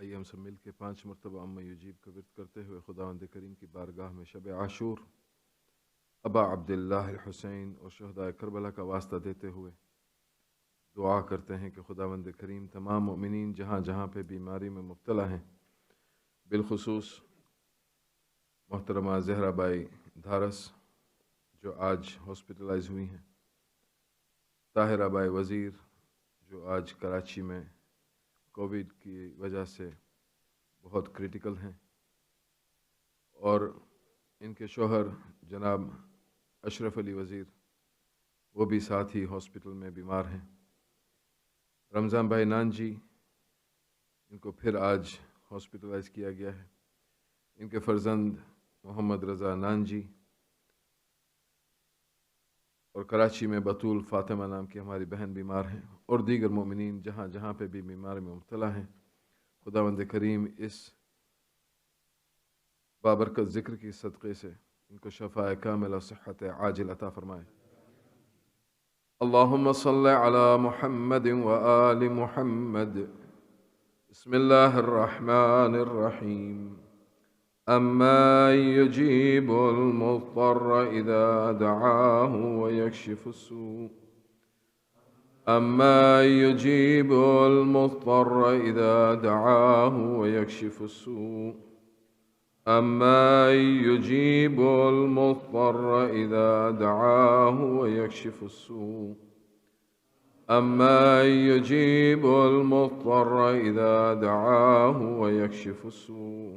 آئیے ہم سب مل کے 5 مرتبہ اما یجیب کا ورد کرتے ہوئے خداوند کریم کی بارگاہ میں شب عاشور ابا عبداللہ الحسین اور شہدائے کربلا کا واسطہ دیتے ہوئے دعا کرتے ہیں کہ خداوند کریم تمام مومنین جہاں جہاں پہ بیماری میں مبتلا ہیں، بالخصوص محترمہ زہرا بائی دھارس جو آج ہاسپٹلائز ہوئی ہیں، طاہرہ بائی وزیر جو آج کراچی میں کووڈ کی وجہ سے بہت کریٹیکل ہیں، اور ان کے شوہر جناب اشرف علی وزیر وہ بھی ساتھ ہی ہاسپٹل میں بیمار ہیں۔ رمضان بھائی نان جی، ان کو پھر آج ہاسپٹلائز کیا گیا ہے۔ ان کے فرزند محمد رضا نان جی، اور کراچی میں بطول فاطمہ نام کی ہماری بہن بیمار ہیں، اور دیگر مومنین جہاں جہاں پہ بھی بیماری میں مبتلا ہیں، خداوند کریم اس بابرکت ذکر کی صدقے سے ان کو شفاء کامل و صحت عاجل عطا فرمائے۔ اللہم صل علی محمد و آل محمد۔ بسم اللہ الرحمن الرحیم۔ اما یجیب المضطر اذا دعاہ ویکشف السوء اما یجیب المضطر اذا دعاہ ویکشف السوء اما یجیب المضطر اذا دعاہ ویکشف السوء اما یجیب المضطر اذا دعاہ ویکشف السوء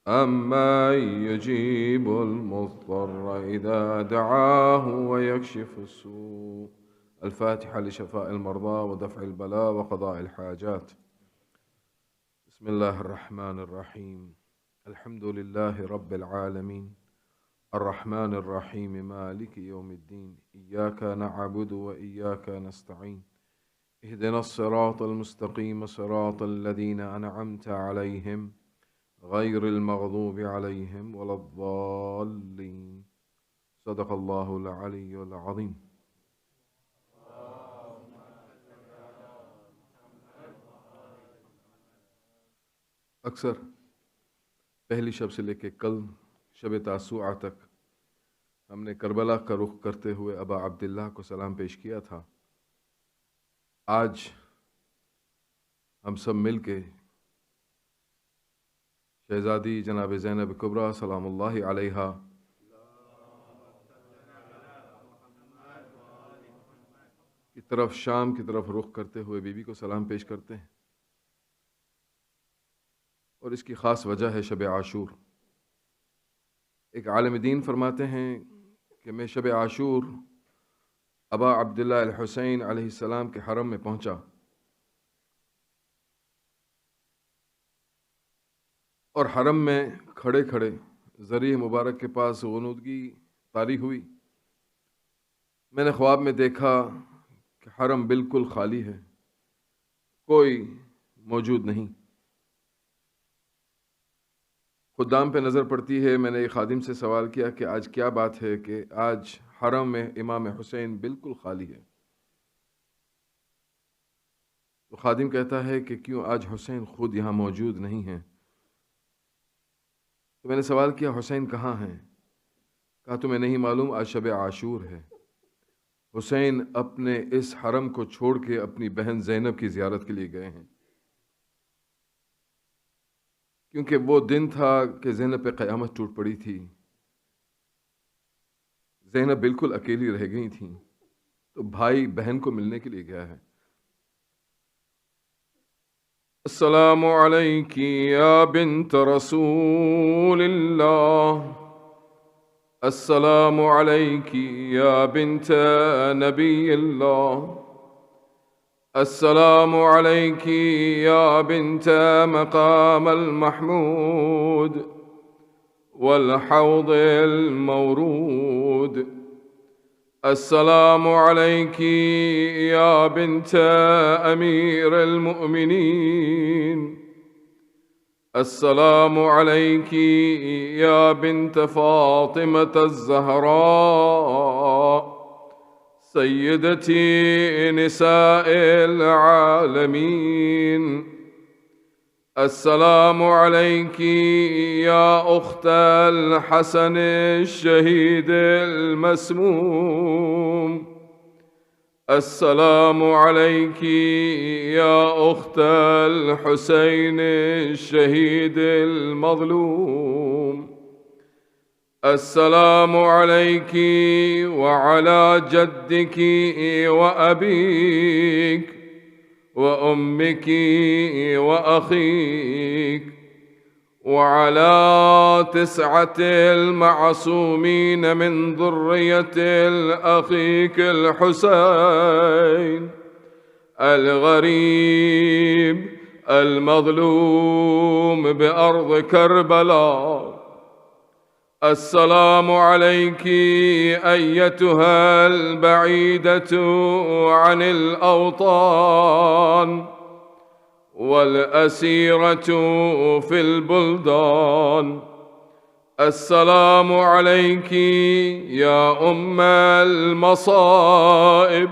اما یجیب المضطر اذا دعاہ ویکشف السوء۔ الفاتحة لشفاء المرضى ودفع البلاء وقضاء الحاجات۔ بسم الله الرحمن الرحيم۔ الحمد لله رب العالمين الرحمن الرحيم مالك يوم الدين إياك نعبد وإياك نستعين اهدنا الصراط المستقيم صراط الذين أنعمت عليهم غير المغضوب عليهم ولا الضالين۔ صدق الله العلي العظيم۔ اکثر پہلی شب سے لے کے کل شب تاسوعہ تک ہم نے کربلا کا رخ کرتے ہوئے ابا عبداللہ کو سلام پیش کیا تھا۔ آج ہم سب مل کے شہزادی جناب زینب کبریٰ سلام اللہ علیہا کی طرف شام کی طرف رخ کرتے ہوئے بی بی کو سلام پیش کرتے ہیں، اور اس کی خاص وجہ ہے شب عاشور۔ ایک عالم دین فرماتے ہیں کہ میں شب عاشور ابا عبداللہ الحسین علیہ السلام کے حرم میں پہنچا، اور حرم میں کھڑے کھڑے ذریع مبارک کے پاس غنودگی طاری ہوئی۔ میں نے خواب میں دیکھا کہ حرم بالکل خالی ہے، کوئی موجود نہیں۔ خدام پہ نظر پڑتی ہے۔ میں نے ایک خادم سے سوال کیا کہ آج کیا بات ہے کہ آج حرم میں امام حسین بالکل خالی ہے؟ تو خادم کہتا ہے کہ کیوں آج حسین خود یہاں موجود نہیں ہیں؟ تو میں نے سوال کیا حسین کہاں ہیں؟ کہا تمہیں نہیں معلوم آج شب عاشور ہے، حسین اپنے اس حرم کو چھوڑ کے اپنی بہن زینب کی زیارت کے لیے گئے ہیں، کیونکہ وہ دن تھا کہ زینب پہ قیامت ٹوٹ پڑی تھی، زینب بالکل اکیلی رہ گئی تھیں، تو بھائی بہن کو ملنے کے لیے گیا ہے۔ السلام علیکی یا بنت رسول اللہ، السلام علیکی یا بنت نبی اللہ، السلام علیکی یا بنت مقام المحمود والحوض المورود، السلام علیکی یا بنت امیر المؤمنین، السلام علیکی یا بنت فاطمة الزہراء سیدتی نساء العالمین، السلام عليك يا أخت الحسن الشهيد المسموم. السلام عليك يا أخت الحسين الشهيد المظلوم. السلام عليك وعلى جدك وأبيك وأمك وأخيك وعلى 9 المعصومين من ذرية أخيك الحسين الغريب المظلوم بأرض كربلاء. السلام عليك أيتها البعيدة عن الأوطان والأسيرة في البلدان. السلام عليك يا أم المصائب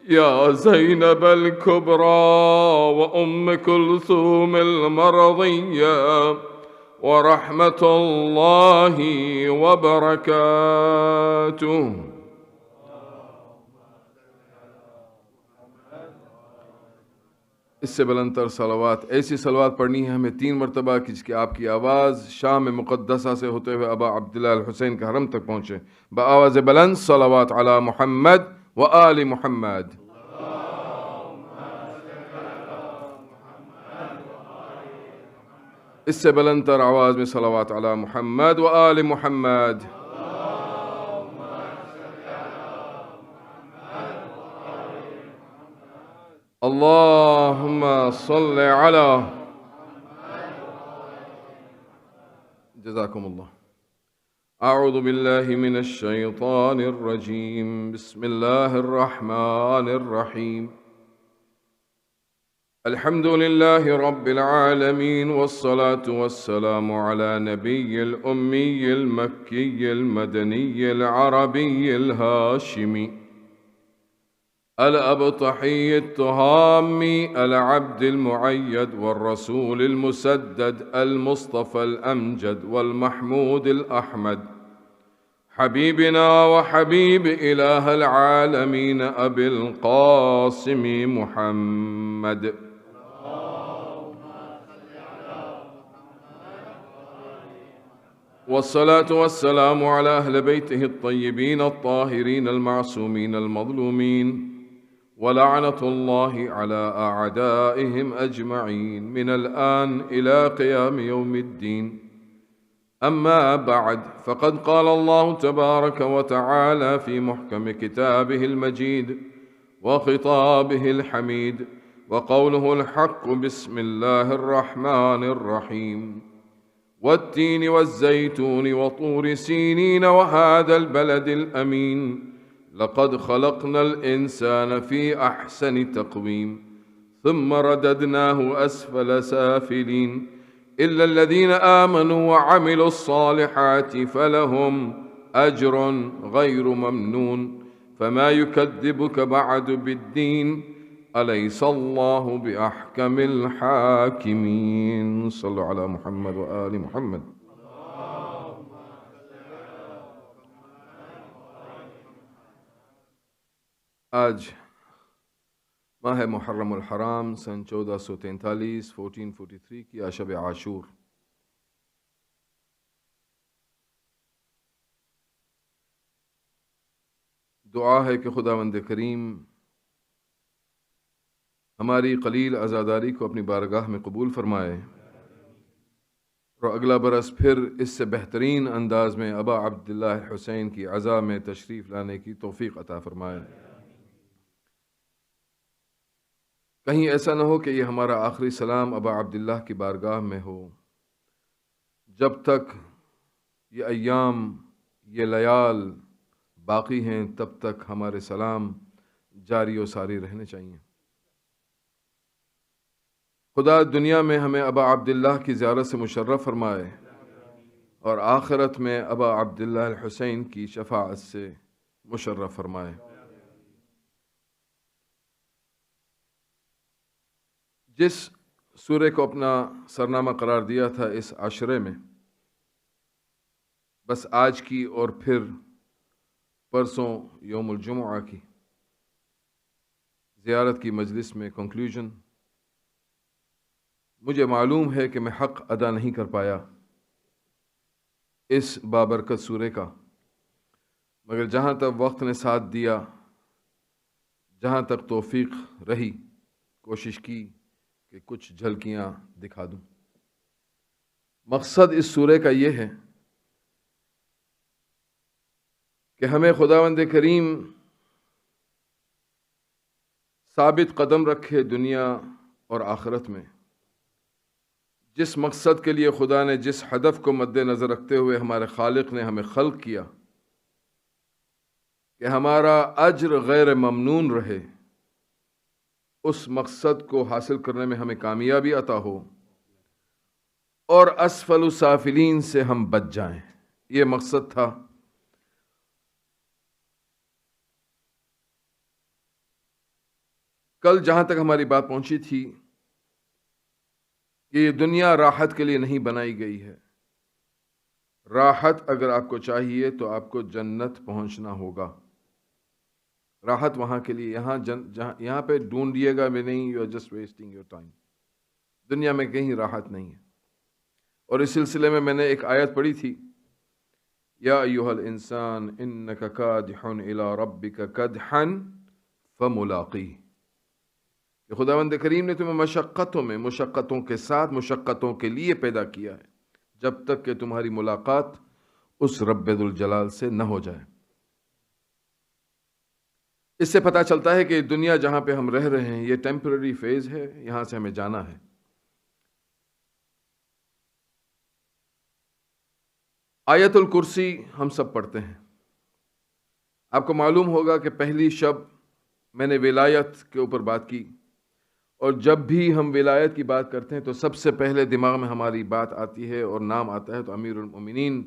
يا زينب الكبرى وأم كلثوم المرضية ورحمة الله وبركاته. اس سے بلند تر صلوات، ایسی صلوات پڑھنی ہے ہمیں 3 مرتبہ جس کی آپ کی آواز شام مقدسہ سے ہوتے ہوئے ابا عبداللہ الحسین کے حرم تک پہنچے. بآواز بلند صلوات علی محمد و آل محمد. اس سے بلند تر آواز میں صلوات علی محمد و آل محمد. اللهم صل على. جزاكم الله. أعوذ بالله من الشيطان الرجيم. بسم الله الرحمن الرحيم. الحمد لله رب العالمين والصلاة والسلام على نبي الأمي المكي المدني العربي الهاشمي الأبطحي التهامي العبد المعيد والرسول المسدد المصطفى الأمجد والمحمود الأحمد حبيبنا وحبيب إله العالمين أبي القاسم محمد. والصلاة والسلام على أهل بيته الطيبين الطاهرين المعصومين المظلومين ولعنة الله على أعدائهم أجمعين من الآن إلى قيام يوم الدين. أما بعد، فقد قال الله تبارك وتعالى في محكم كتابه المجيد وخطابه الحميد وقوله الحق: بسم الله الرحمن الرحيم. والتين والزيتون وطور سينين وهذا البلد الأمين لقد خلقنا الإنسان في أحسن تقويم ثم رددناه أسفل سافلين إلا الذين آمنوا وعملوا الصالحات فلهم أجر غير ممنون فما يكذبك بعد بالدين أليس الله بأحكم الحاكمين. صلوا على محمد وآل محمد. آج ماہ محرم الحرام سن 1443 1443 کی شب عاشور. دعا ہے کہ خداوند کریم ہماری قلیل عزاداری کو اپنی بارگاہ میں قبول فرمائے اور اگلا برس پھر اس سے بہترین انداز میں ابا عبداللہ الحسین کی عزا میں تشریف لانے کی توفیق عطا فرمائے. کہیں ایسا نہ ہو کہ یہ ہمارا آخری سلام ابا عبداللہ کی بارگاہ میں ہو. جب تک یہ ایام یہ لیال باقی ہیں تب تک ہمارے سلام جاری و ساری رہنے چاہیے. خدا دنیا میں ہمیں ابا عبداللہ کی زیارت سے مشرف فرمائے اور آخرت میں ابا عبداللہ الحسین کی شفاعت سے مشرف فرمائے. جس سورہ کو اپنا سرنامہ قرار دیا تھا اس عشرے میں، بس آج کی اور پھر پرسوں یوم الجمعہ کی زیارت کی مجلس میں کنکلوژن مجھے معلوم ہے کہ میں حق ادا نہیں کر پایا اس بابرکت سورہ کا، مگر جہاں تک وقت نے ساتھ دیا، جہاں تک توفیق رہی، کوشش کی کہ کچھ جھلکیاں دکھا دوں۔ مقصد اس سورہ کا یہ ہے کہ ہمیں خداوند کریم ثابت قدم رکھے دنیا اور آخرت میں۔ جس مقصد کے لیے خدا نے، جس ہدف کو مد نظر رکھتے ہوئے ہمارے خالق نے ہمیں خلق کیا کہ ہمارا اجر غیر ممنون رہے، اس مقصد کو حاصل کرنے میں ہمیں کامیابی عطا ہو اور اسفل السافلین سے ہم بچ جائیں، یہ مقصد تھا۔ کل جہاں تک ہماری بات پہنچی تھی کہ یہ دنیا راحت کے لیے نہیں بنائی گئی ہے۔ راحت اگر آپ کو چاہیے تو آپ کو جنت پہنچنا ہوگا۔ راحت وہاں کے لیے، یہاں پہ ڈھونڈیے گا بھی نہیں، you are just wasting your time. دنیا میں کہیں راحت نہیں ہے۔ اور اس سلسلے میں نے ایک آیت پڑھی تھی، یا ایھا الانسان انک کادح الی ربک کدحا فملاقیہ، کہ خداوند کریم نے تمہیں مشقتوں کے ساتھ، مشقتوں کے لیے پیدا کیا ہے، جب تک کہ تمہاری ملاقات اس رب ذوالجلال سے نہ ہو جائے۔ اس سے پتہ چلتا ہے کہ دنیا جہاں پہ ہم رہ رہے ہیں یہ ٹیمپرری فیز ہے، یہاں سے ہمیں جانا ہے۔ آیت الکرسی ہم سب پڑھتے ہیں۔ آپ کو معلوم ہوگا کہ پہلی شب میں نے ولایت کے اوپر بات کی، اور جب بھی ہم ولایت کی بات کرتے ہیں تو سب سے پہلے دماغ میں ہماری بات آتی ہے اور نام آتا ہے تو امیر المومنین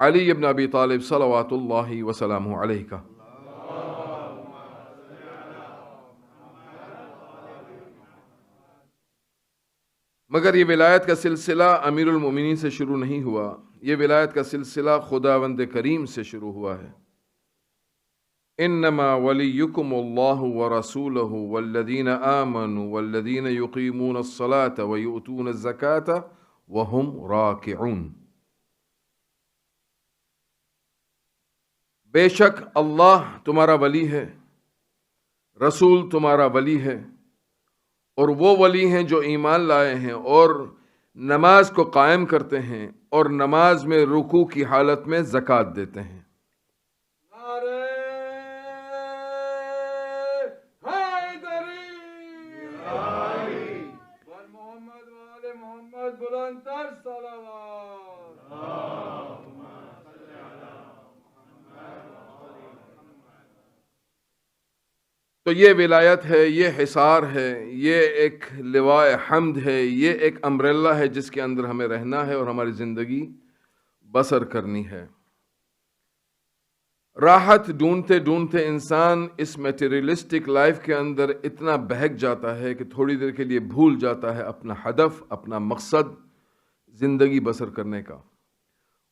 علی ابن ابی طالب صلوات اللہ وسلامہ علیہ کا۔ مگر یہ ولایت کا سلسلہ امیر المومنین سے شروع نہیں ہوا، یہ ولایت کا سلسلہ خداوند کریم سے شروع ہوا ہے۔ انما ولیکم اللہ ورسولہ والذین آمنوا والذین یقیمون الصلاة ویؤتون الزکاة وہم راکعون۔ بے شک اللہ تمہارا ولی ہے، رسول تمہارا ولی ہے، اور وہ ولی ہیں جو ایمان لائے ہیں اور نماز کو قائم کرتے ہیں اور نماز میں رکوع کی حالت میں زکوٰۃ دیتے ہیں۔ تو یہ ولایت ہے، یہ حصار ہے، یہ ایک لواء حمد ہے، یہ ایک امبریلا ہے جس کے اندر ہمیں رہنا ہے اور ہماری زندگی بسر کرنی ہے۔ راحت ڈھونڈتے ڈھونڈتے انسان اس میٹیریلسٹک لائف کے اندر اتنا بہک جاتا ہے کہ تھوڑی دیر کے لیے بھول جاتا ہے اپنا ہدف، اپنا مقصد زندگی بسر کرنے کا۔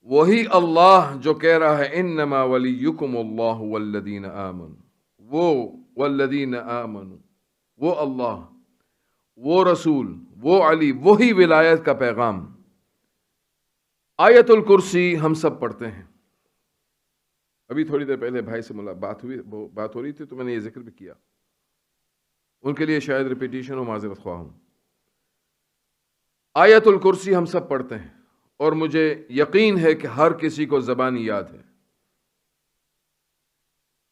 وہی اللہ جو کہہ رہا ہے انما ولیکم اللہ والذین آمنوا، وہ والذین آمنوا، وہ اللہ، وہ رسول، وہ علی، وہی ولایت کا پیغام۔ آیت الکرسی ہم سب پڑھتے ہیں۔ ابھی تھوڑی دیر پہلے بھائی سے بات ہو رہی تھی تو میں نے یہ ذکر بھی کیا، ان کے لیے شاید ریپیٹیشن ہو، معذرت خواہ ہوں۔ آیت الکرسی ہم سب پڑھتے ہیں اور مجھے یقین ہے کہ ہر کسی کو زبانی یاد ہے۔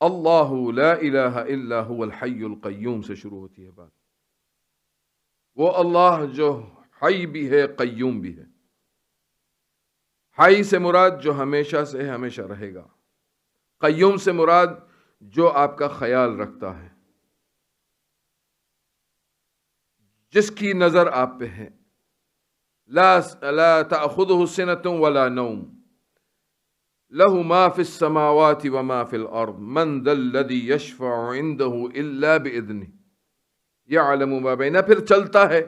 اللہ لا الہ الا هو الحی القیوم سے شروع ہوتی ہے بات۔ وہ اللہ جو حی بھی ہے، قیوم بھی ہے۔ حی سے مراد جو ہمیشہ سے ہے، ہمیشہ رہے گا۔ قیوم سے مراد جو آپ کا خیال رکھتا ہے، جس کی نظر آپ پہ ہے۔ لا تأخذه سنة ولا نوم له ما في السماوات وما في الأرض من ذا الذي يشفع عنده إلا بإذنه يعلم ما بين، پھر چلتا ہے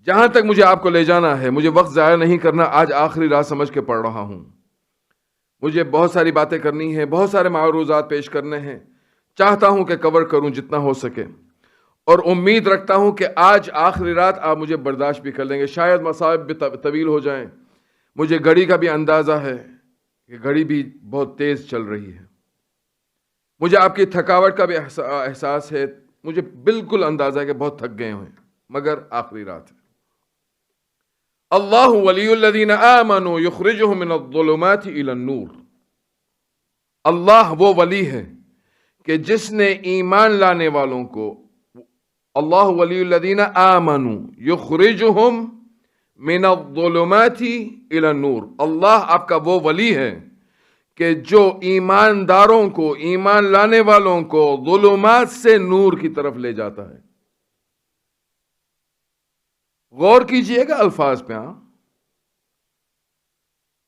جہاں تک مجھے آپ کو لے جانا ہے، مجھے وقت ضائع نہیں کرنا، آج آخری رات سمجھ کے پڑھ رہا ہوں. مجھے بہت ساری باتیں کرنی ہیں، بہت سارے معروضات پیش کرنے ہیں، چاہتا ہوں کہ کور کروں جتنا ہو سکے، اور امید رکھتا ہوں کہ آج آخری رات آپ مجھے برداشت بھی کر لیں گے. شاید مصائب بھی طویل ہو جائیں. مجھے گھڑی کا بھی اندازہ ہے کہ گھڑی بھی بہت تیز چل رہی ہے. مجھے آپ کی تھکاوٹ کا بھی احساس ہے. مجھے بالکل اندازہ ہے کہ بہت تھک گئے ہیں، مگر آخری رات ہے. اللہ ولی الذین آمنوا یخرجہم من الظلمات الی النور. اللہ وہ ولی ہے کہ جس نے ایمان لانے والوں کو، اللہ ولی الذین آمنوا یخرجہم من الظلمات الی النور. اللہ آپ کا وہ ولی ہے کہ جو ایمانداروں کو، ایمان لانے والوں کو ظلمات سے نور کی طرف لے جاتا ہے. غور کیجئے گا الفاظ پہ.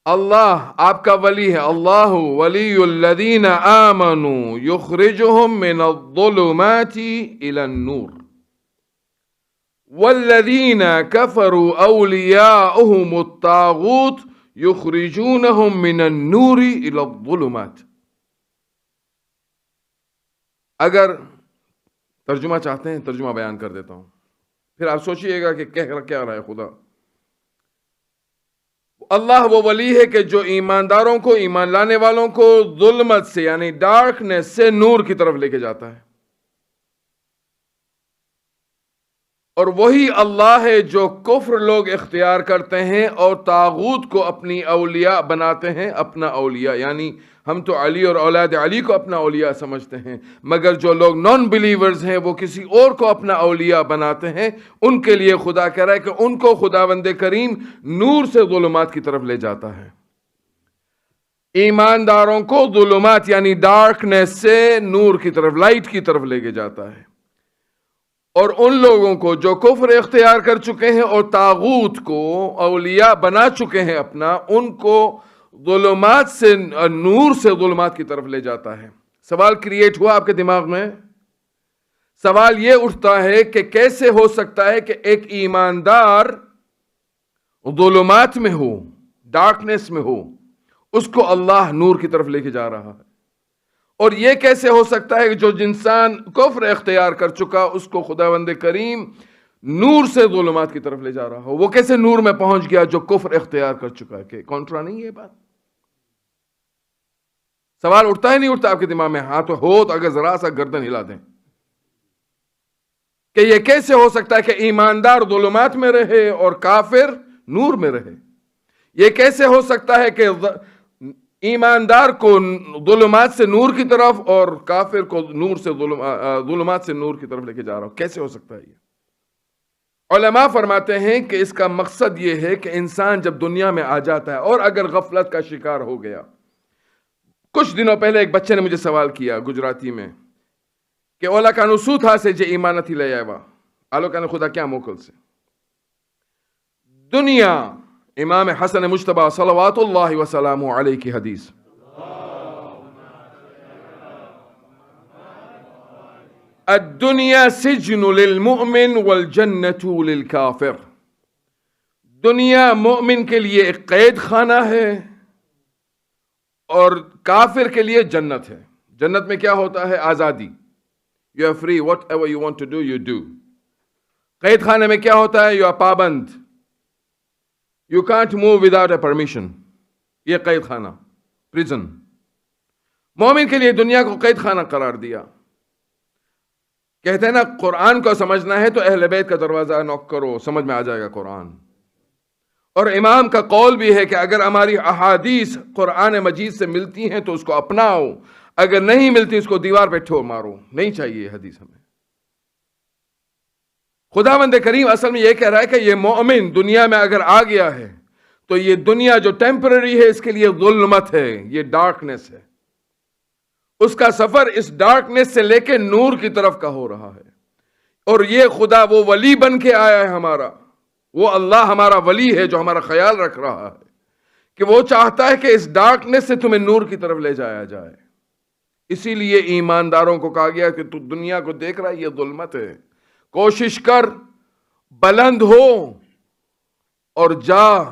اللہ آپ کا ولی ہے. اللہ ولی الذین آمنوا یخرجہم من الظلمات الی النور والذین کفروا اولیاؤہم الطاغوت یخرجونہم من النور الی الظلمات. اگر ترجمہ چاہتے ہیں ترجمہ بیان کر دیتا ہوں، پھر آپ سوچئے گا کہ کہہ کیا رہا ہے خدا. اللہ وہ ولی ہے کہ جو ایمانداروں کو، ایمان لانے والوں کو ظلمت سے یعنی ڈارکنیس سے نور کی طرف لے کے جاتا ہے. اور وہی اللہ ہے جو کفر لوگ اختیار کرتے ہیں اور طاغوت کو اپنی اولیاء بناتے ہیں، اپنا اولیاء. یعنی ہم تو علی اور اولاد علی کو اپنا اولیاء سمجھتے ہیں، مگر جو لوگ نان بلیورز ہیں وہ کسی اور کو اپنا اولیاء بناتے ہیں. ان کے لیے خدا کہہ رہا ہے کہ ان کو خداوند کریم نور سے ظلمات کی طرف لے جاتا ہے. ایمانداروں کو ظلمات یعنی ڈارکنیس سے نور کی طرف، لائٹ کی طرف لے کے جاتا ہے. اور ان لوگوں کو جو کفر اختیار کر چکے ہیں اور طاغوت کو اولیاء بنا چکے ہیں اپنا، ان کو ظلمات سے، نور سے ظلمات کی طرف لے جاتا ہے. سوال کریٹ ہوا آپ کے دماغ میں؟ سوال یہ اٹھتا ہے کہ کیسے ہو سکتا ہے کہ ایک ایماندار ظلمات میں ہو، ڈارکنیس میں ہو، اس کو اللہ نور کی طرف لے کے جا رہا ہے؟ اور یہ کیسے ہو سکتا ہے کہ جو انسان کفر اختیار کر چکا اس کو خداوند کریم نور سے ظلمات کی طرف لے جا رہا ہو؟ وہ کیسے نور میں پہنچ گیا جو کفر اختیار کر چکا ہے؟ کہ کانٹرا نہیں ہے یہ بات؟ سوال اٹھتا ہے نہیں اٹھتا آپ کے دماغ میں؟ ہاں تو ہو تو اگر ذرا سا گردن ہلا دیں کہ یہ کیسے ہو سکتا ہے کہ ایماندار ظلمات میں رہے اور کافر نور میں رہے. یہ کیسے ہو سکتا ہے کہ ایماندار کو ظلمات سے نور کی طرف اور کافر کو نور سے ظلمات سے نور کی طرف لے کے جا رہا ہو؟ کیسے ہو سکتا ہے یہ؟ علماء فرماتے ہیں کہ اس کا مقصد یہ ہے کہ انسان جب دنیا میں آ جاتا ہے اور اگر غفلت کا شکار ہو گیا. کچھ دنوں پہلے ایک بچے نے مجھے سوال کیا گجراتی میں کہ اولا کانو سو تھا سے جے ایمانتی لے آئے وا آلو کانو خدا کیا موکل سے. دنیا، امام حسن مجتبی صلوات اللہ وسلام علیہ کی حدیث، الدنیا سجن للمؤمن والجنت للکافر. دنیا مومن کے لیے ایک قید خانہ ہے اور کافر کے لیے جنت ہے. جنت میں کیا ہوتا ہے؟ آزادی. You are free, whatever you want to do, you do. قید خانے میں کیا ہوتا ہے؟ You are پابند. You can't move without a permission. یہ قید خانہ، پریزن. مومن کے لیے دنیا کو قید خانہ قرار دیا. کہتے ہیں نا قرآن کو سمجھنا ہے تو اہل بیت کا دروازہ نوک کرو، سمجھ میں آ جائے گا قرآن. اور امام کا قول بھی ہے کہ اگر ہماری احادیث قرآن مجید سے ملتی ہیں تو اس کو اپناؤ، اگر نہیں ملتی اس کو دیوار پہ ٹھو مارو. نہیں چاہیے یہ حدیث ہمیں. خداوند کریم اصل میں یہ کہہ رہا ہے کہ یہ مومن دنیا میں اگر آ گیا ہے تو یہ دنیا جو ٹیمپرری ہے اس کے لیے ظلمت ہے، یہ ڈارکنیس ہے. اس کا سفر اس ڈارکنیس سے لے کے نور کی طرف کا ہو رہا ہے. اور یہ خدا وہ ولی بن کے آیا ہے ہمارا، وہ اللہ ہمارا ولی ہے جو ہمارا خیال رکھ رہا ہے کہ وہ چاہتا ہے کہ اس ڈارکنیس سے تمہیں نور کی طرف لے جایا جائے. اسی لیے ایمانداروں کو کہا گیا کہ تو دنیا کو دیکھ رہا ہے، یہ ظلمت ہے، کوشش کر، بلند ہو، اور جا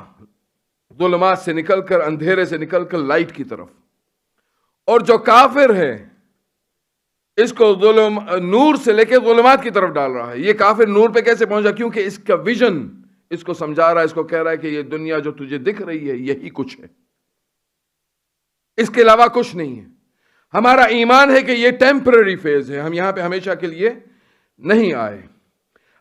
ظلمات سے نکل کر، اندھیرے سے نکل کر لائٹ کی طرف. اور جو کافر ہے اس کو نور سے لے کے ظلمات کی طرف ڈال رہا ہے. یہ کافر نور پہ کیسے پہنچا؟ کیونکہ اس کا ویژن اس کو سمجھا رہا ہے، اس کو کہہ رہا ہے کہ یہ دنیا جو تجھے دکھ رہی ہے یہی کچھ ہے، اس کے علاوہ کچھ نہیں ہے. ہمارا ایمان ہے کہ یہ ٹیمپرری فیز ہے، ہم یہاں پہ ہمیشہ کے لیے نہیں آئے.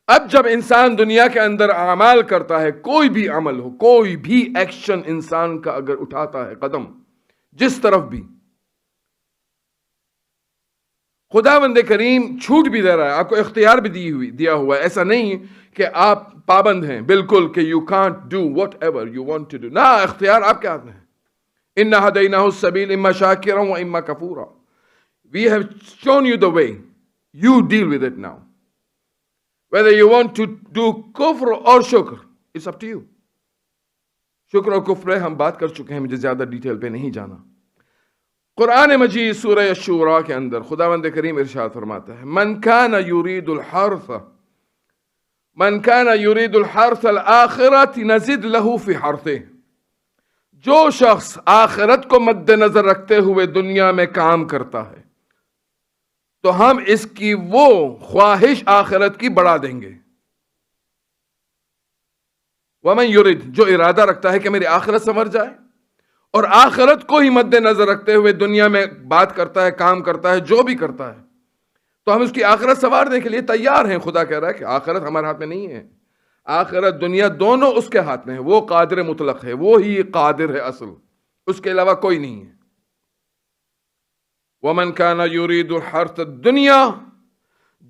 اب جب انسان دنیا کے اندر اعمال کرتا ہے، کوئی بھی عمل ہو، کوئی بھی ایکشن انسان کا اگر اٹھاتا ہے قدم جس طرف بھی، خداوند کریم چھوٹ بھی دے رہا ہے، آپ کو اختیار بھی دیا ہوا ہے. ایسا نہیں کہ آپ پابند ہیں بالکل کہ you can't do whatever you want to do. نہ، اختیار آپ کے ہاتھ میں ہے. إِنَّا هَدَيْنَاهُ السَّبِيلَ إِمَّا شَاكِرًا وَإِمَّا كَفُورًا. We have shown you the way. You deal with it now. Whether you want to do kufr or shukr, it's up to you. شکر اور کفر ہم بات کر چکے ہیں، مجھے زیادہ ڈیٹیل پہ نہیں جانا. قرآن مجید سورہ الشورى کے اندر خداوند کریم ارشاد فرماتا ہے، من کان یرید الحرث الآخرۃ نزد له فی حرثہ. جو شخص آخرت کو مد نظر رکھتے ہوئے دنیا میں کام کرتا ہے تو ہم اس کی وہ خواہش آخرت کی بڑھا دیں گے. ومن یرید، جو ارادہ رکھتا ہے کہ میری آخرت سنور جائے اور آخرت کو ہی مد نظر رکھتے ہوئے دنیا میں بات کرتا ہے، کام کرتا ہے، جو بھی کرتا ہے، تو ہم اس کی آخرت سنوارنے کے لیے تیار ہیں. خدا کہہ رہا ہے کہ آخرت ہمارے ہاتھ میں نہیں ہے، آخرت دنیا دونوں اس کے ہاتھ میں ہے. وہ قادر مطلق ہے، وہ ہی قادر ہے اصل، اس کے علاوہ کوئی نہیں ہے. وَمَنْ كَانَ يُرِيدُ الْحَرْثَ الدُّنْيَا،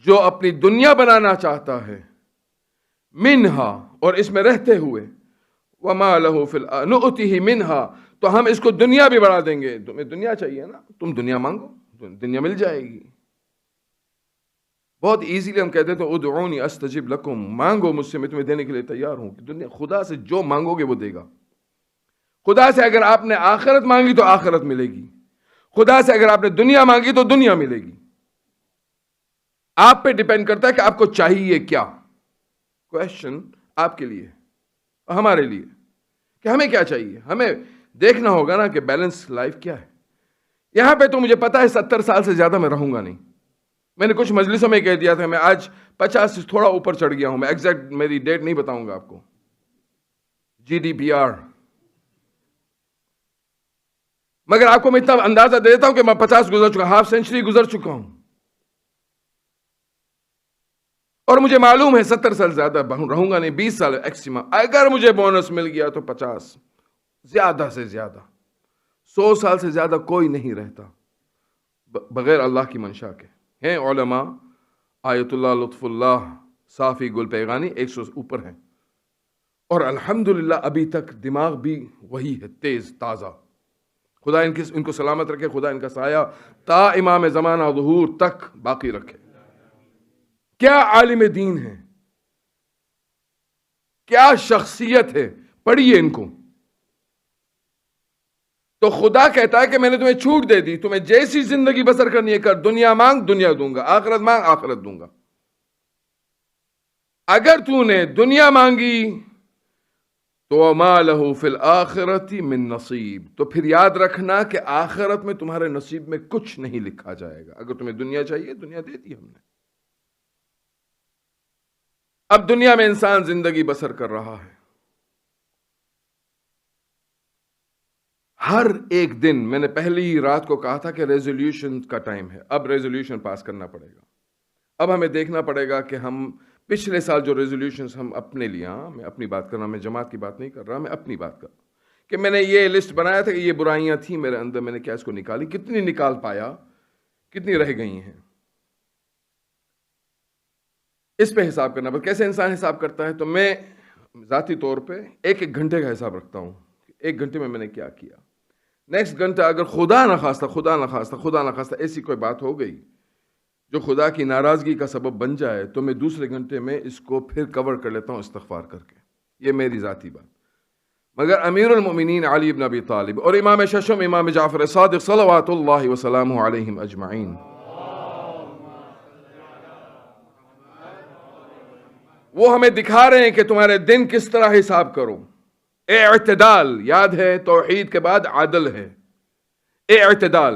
جو اپنی دنیا بنانا چاہتا ہے، منہا، اور اس میں رہتے ہوئے، وَمَا لَهُ فِي نُؤْتِهِ مِنْهَا، تو ہم اس کو دنیا بھی بڑھا دیں گے. تمہیں دنیا چاہیے نا، تم دنیا مانگو، دنیا مل جائے گی. بہت ایزیلی ہم کہتے ہیں ادعونی استجب لکم، مانگو مجھ سے، میں تمہیں دینے کے لیے تیار ہوں. دنیا، خدا سے جو مانگو گے وہ دے گا. خدا سے اگر آپ نے آخرت مانگی تو آخرت ملے گی، خدا سے اگر آپ نے دنیا مانگی تو دنیا ملے گی. آپ پہ ڈیپینڈ کرتا ہے کہ آپ کو چاہیے کیا. کویشچن آپ کے لیے، ہمارے لیے، کہ ہمیں کیا چاہیے. ہمیں دیکھنا ہوگا نا کہ بیلنس لائف کیا ہے. یہاں پہ تو مجھے پتا ہے 70 سال سے زیادہ میں رہوں گا نہیں. میں نے کچھ مجلسوں میں کہہ دیا تھا میں آج 50 سے تھوڑا اوپر چڑھ گیا ہوں. میں ایگزیکٹ میری ڈیٹ نہیں بتاؤں گا آپ کو. GDPR، مگر آپ کو میں اتنا اندازہ دے دیتا ہوں کہ میں 50 گزر چکا، ہاف سینچری گزر چکا ہوں. اور مجھے معلوم ہے 70 سال زیادہ رہوں گا نہیں، 20 سال ایکسیما. اگر مجھے بونس مل گیا تو 50، زیادہ سے زیادہ 100 سال سے زیادہ کوئی نہیں رہتا بغیر اللہ کی منشا کے. ہیں علماء، آیت اللہ لطف اللہ صافی گل پیغانی 100 اوپر ہیں، اور الحمدللہ ابھی تک دماغ بھی وہی ہے، تیز تازہ. خدا ان کو سلامت رکھے، خدا ان کا سایہ تا امام زمانہ ظہور تک باقی رکھے. کیا عالم دین ہے، کیا شخصیت ہے، پڑھیے ان کو. تو خدا کہتا ہے کہ میں نے تمہیں چھوٹ دے دی، تمہیں جیسی زندگی بسر کرنی ہے کر. دنیا مانگ، دنیا دوں گا. آخرت مانگ، آخرت دوں گا. اگر تو نے دنیا مانگی تو وَمَا لَهُ فِي الْآخِرَةِ مِن نصیب، تو پھر یاد رکھنا کہ آخرت میں تمہارے نصیب میں کچھ نہیں لکھا جائے گا. اگر تمہیں دنیا چاہیے، دنیا دے دی ہم نے. اب دنیا میں انسان زندگی بسر کر رہا ہے. ہر ایک دن، میں نے پہلی رات کو کہا تھا کہ ریزولوشن کا ٹائم ہے. اب ریزولوشن پاس کرنا پڑے گا. اب ہمیں دیکھنا پڑے گا کہ ہم پچھلے سال جو ریزولوشنز ہم اپنے لیے، میں اپنی بات کر رہا ہوں، میں جماعت کی بات نہیں کر رہا، میں اپنی بات کر رہا ہوں کہ میں نے یہ لسٹ بنایا تھا کہ یہ برائیاں تھیں میرے اندر، میں نے کیا اس کو نکالی، کتنی نکال پایا، کتنی رہ گئی ہیں. اس پہ حساب کرنا. پر کیسے انسان حساب کرتا ہے؟ تو میں ذاتی طور پہ ایک گھنٹے کا حساب رکھتا ہوں. 1 گھنٹے میں نے کیا کیا. نیکسٹ گھنٹہ اگر خدا نہ خواستہ ایسی کوئی بات ہو گئی جو خدا کی ناراضگی کا سبب بن جائے تو میں دوسرے گھنٹے میں اس کو پھر کور کر لیتا ہوں استغفار کر کے. یہ میری ذاتی بات. مگر امیر المؤمنین علی بن ابی طالب اور امام ششم امام جعفر صادق صلوات اللہ وسلامہ علیہم اجمعین، وہ ہمیں دکھا رہے ہیں کہ تمہارے دن کس طرح حساب کرو. اعتدال، یاد ہے توحید کے بعد عدل ہے. اعتدال.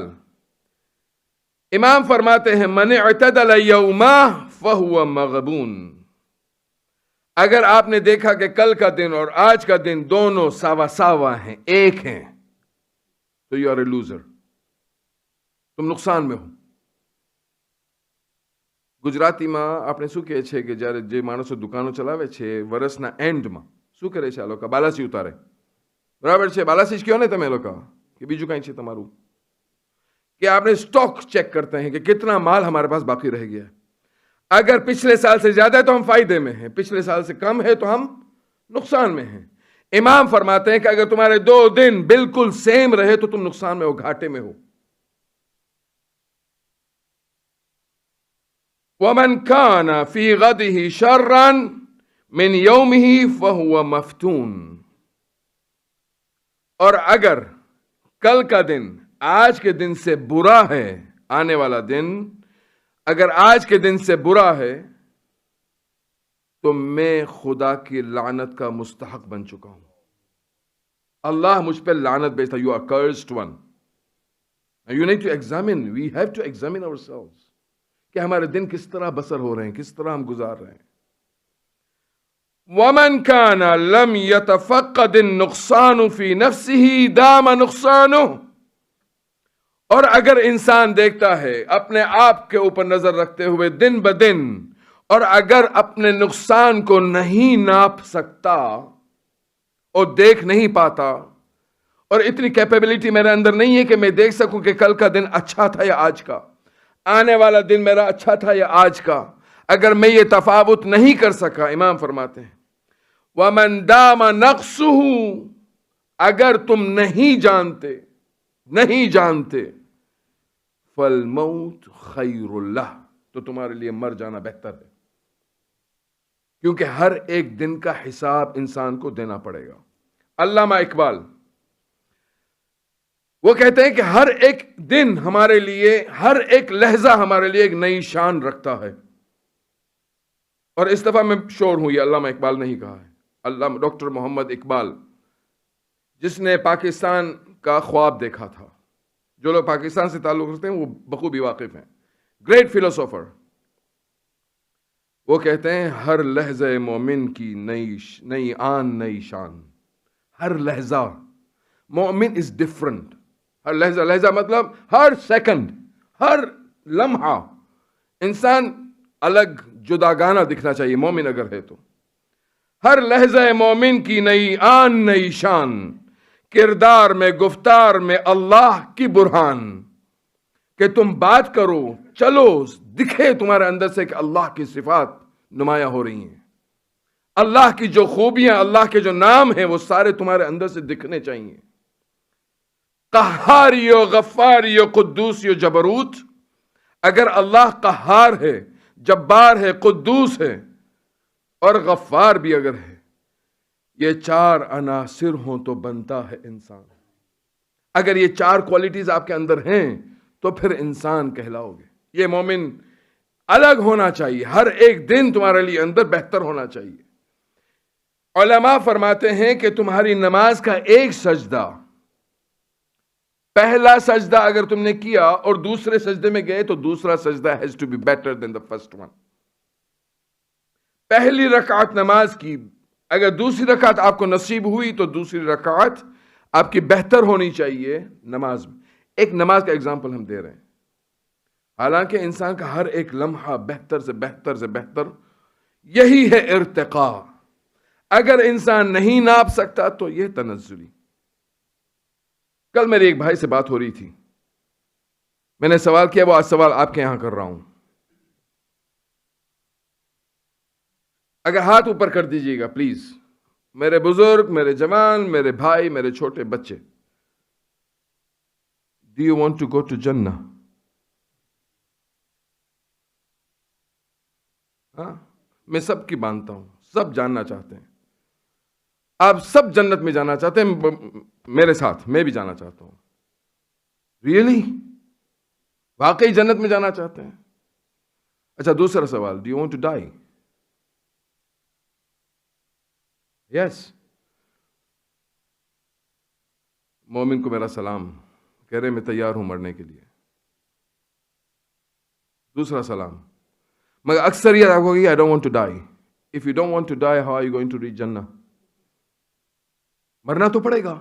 امام فرماتے ہیں من اعتدل یومہ فہو مغبون. اگر آپ نے دیکھا کہ کل کا دن اور آج کا دن دونوں ساوا ساوا ہیں، ایک ہیں، تو یو آر اے لوزر. تم نقصان میں ہو. ગુજરાતીમાં આપણે શું કહે છે કે જ્યારે જે માણસો દુકાનો ચલાવે છે વર્ષના એન્ડમાં શું કરે છે આ લોકો? બાલાસી ઉતારે. બરાબર છે? બાલાસી જ કહો ને તમે લોકો, કે બીજું કંઈ છે તમારું? کہ آپ نے سٹاک چیک کرتے ہیں کہ کتنا مال ہمارے پاس باقی رہ گیا ہے. اگر پچھلے سال سے زیادہ ہے تو ہم فائدے میں ہیں، پچھلے سال سے کم ہے تو ہم نقصان میں ہیں. امام فرماتے ہیں کہ اگر تمہارے 2 دن بالکل سیم رہے تو تم نقصان میں ہو، گھاٹے میں ہو. وَمَنْ كَانَ فِي غَدِهِ شَرًّا مِنْ يَوْمِهِ فَهُوَ مَفْتُونٌ. اور اگر کل کا دن آج کے دن سے برا ہے، آنے والا دن اگر آج کے دن سے برا ہے تو میں خدا کی لعنت کا مستحق بن چکا ہوں. اللہ مجھ پہ لعنت بھیجتا. You are cursed one. Now you need to examine. We have to examine ourselves. کہ ہمارے دن کس طرح بسر ہو رہے ہیں، کس طرح ہم گزار رہے ہیں. وَمَنْ كَانَ لَمْ يَتَفَقَّدِ النُّقْصَانُ فِي نَفْسِهِ دَامَ نُقْصَانُهُ. اور اگر انسان دیکھتا ہے اپنے آپ کے اوپر نظر رکھتے ہوئے دن بدن، اور اگر اپنے نقصان کو نہیں ناپ سکتا اور دیکھ نہیں پاتا، اور اتنی کیپیبلٹی میرے اندر نہیں ہے کہ میں دیکھ سکوں کہ کل کا دن اچھا تھا یا آج کا، آنے والا دن میرا اچھا تھا یا آج کا، اگر میں یہ تفاوت نہیں کر سکا، امام فرماتے ہیں وَمَنْ دَامَ نَقْصُهُ. اگر تم نہیں جانتے فَالْمَوْتُ خَيْرٌ لَهُ. تو تمہارے لیے مر جانا بہتر ہے، کیونکہ ہر ایک دن کا حساب انسان کو دینا پڑے گا. علامہ اقبال وہ کہتے ہیں کہ ہر ایک دن ہمارے لیے، ہر ایک لحظہ ہمارے لیے ایک نئی شان رکھتا ہے. اور اس دفعہ میں شور ہوں، یہ علامہ اقبال نہیں کہا ہے، علامہ ڈاکٹر محمد اقبال، جس نے پاکستان کا خواب دیکھا تھا. جو لوگ پاکستان سے تعلق رکھتے ہیں وہ بخوبی واقف ہیں. گریٹ فلسفر. وہ کہتے ہیں ہر لحظہ مومن کی نئی آن نئی شان. ہر لحظہ مومن از ڈفرنٹ. ہر لحظہ مطلب ہر سیکنڈ، ہر لمحہ انسان الگ جداگانہ دکھنا چاہیے مومن اگر ہے تو. ہر لحظہ مومن کی نئی آن نئی شان، کردار میں گفتار میں اللہ کی برہان. کہ تم بات کرو، چلو، دکھے تمہارے اندر سے کہ اللہ کی صفات نمایاں ہو رہی ہیں، اللہ کی جو خوبیاں، اللہ کے جو نام ہیں وہ سارے تمہارے اندر سے دکھنے چاہیے. قہاری و غفاری و قدوس و جبروت. اگر اللہ قہار ہے، جبار ہے، قدوس ہے اور غفار بھی اگر ہے، یہ 4 عناصر ہوں تو بنتا ہے انسان. اگر یہ 4 کوالٹیز آپ کے اندر ہیں تو پھر انسان کہلاؤ گے. یہ مومن الگ ہونا چاہیے، ہر ایک دن تمہارے لیے اندر بہتر ہونا چاہیے. علماء فرماتے ہیں کہ تمہاری نماز کا ایک سجدہ، پہلا سجدہ اگر تم نے کیا اور دوسرے سجدے میں گئے تو دوسرا سجدہ has to be better than the first one. پہلی رکعت نماز کی اگر دوسری رکعت آپ کو نصیب ہوئی تو دوسری رکعت آپ کی بہتر ہونی چاہیے نماز میں. ایک نماز کا اگزامپل ہم دے رہے ہیں، حالانکہ انسان کا ہر ایک لمحہ بہتر سے بہتر سے بہتر. یہی ہے ارتقاء. اگر انسان نہیں ناپ سکتا تو یہ تنزلی. کل میرے ایک بھائی سے بات ہو رہی تھی، میں نے سوال کیا، وہ آج سوال آپ کے یہاں کر رہا ہوں. اگر ہاتھ اوپر کر دیجیے گا پلیز، میرے بزرگ، میرے جوان، میرے بھائی، میرے چھوٹے بچے. Do you want to go to Jannah? ہاں، میں سب کی مانتا ہوں، سب جاننا چاہتے ہیں. آپ سب جنت میں جانا چاہتے ہیں میرے ساتھ، میں بھی جانا چاہتا ہوں. ریئلی؟ واقعی جنت میں جانا چاہتے ہیں؟ اچھا، دوسرا سوال، do you want to die? یس. مومن کو میرا سلام، کہہ رہے میں تیار ہوں مرنے کے لیے. دوسرا سلام. مگر اکثریت آپ کو I don't want to die. If you don't want to die, how are you going to reach Jannah? مرنا تو پڑے گا،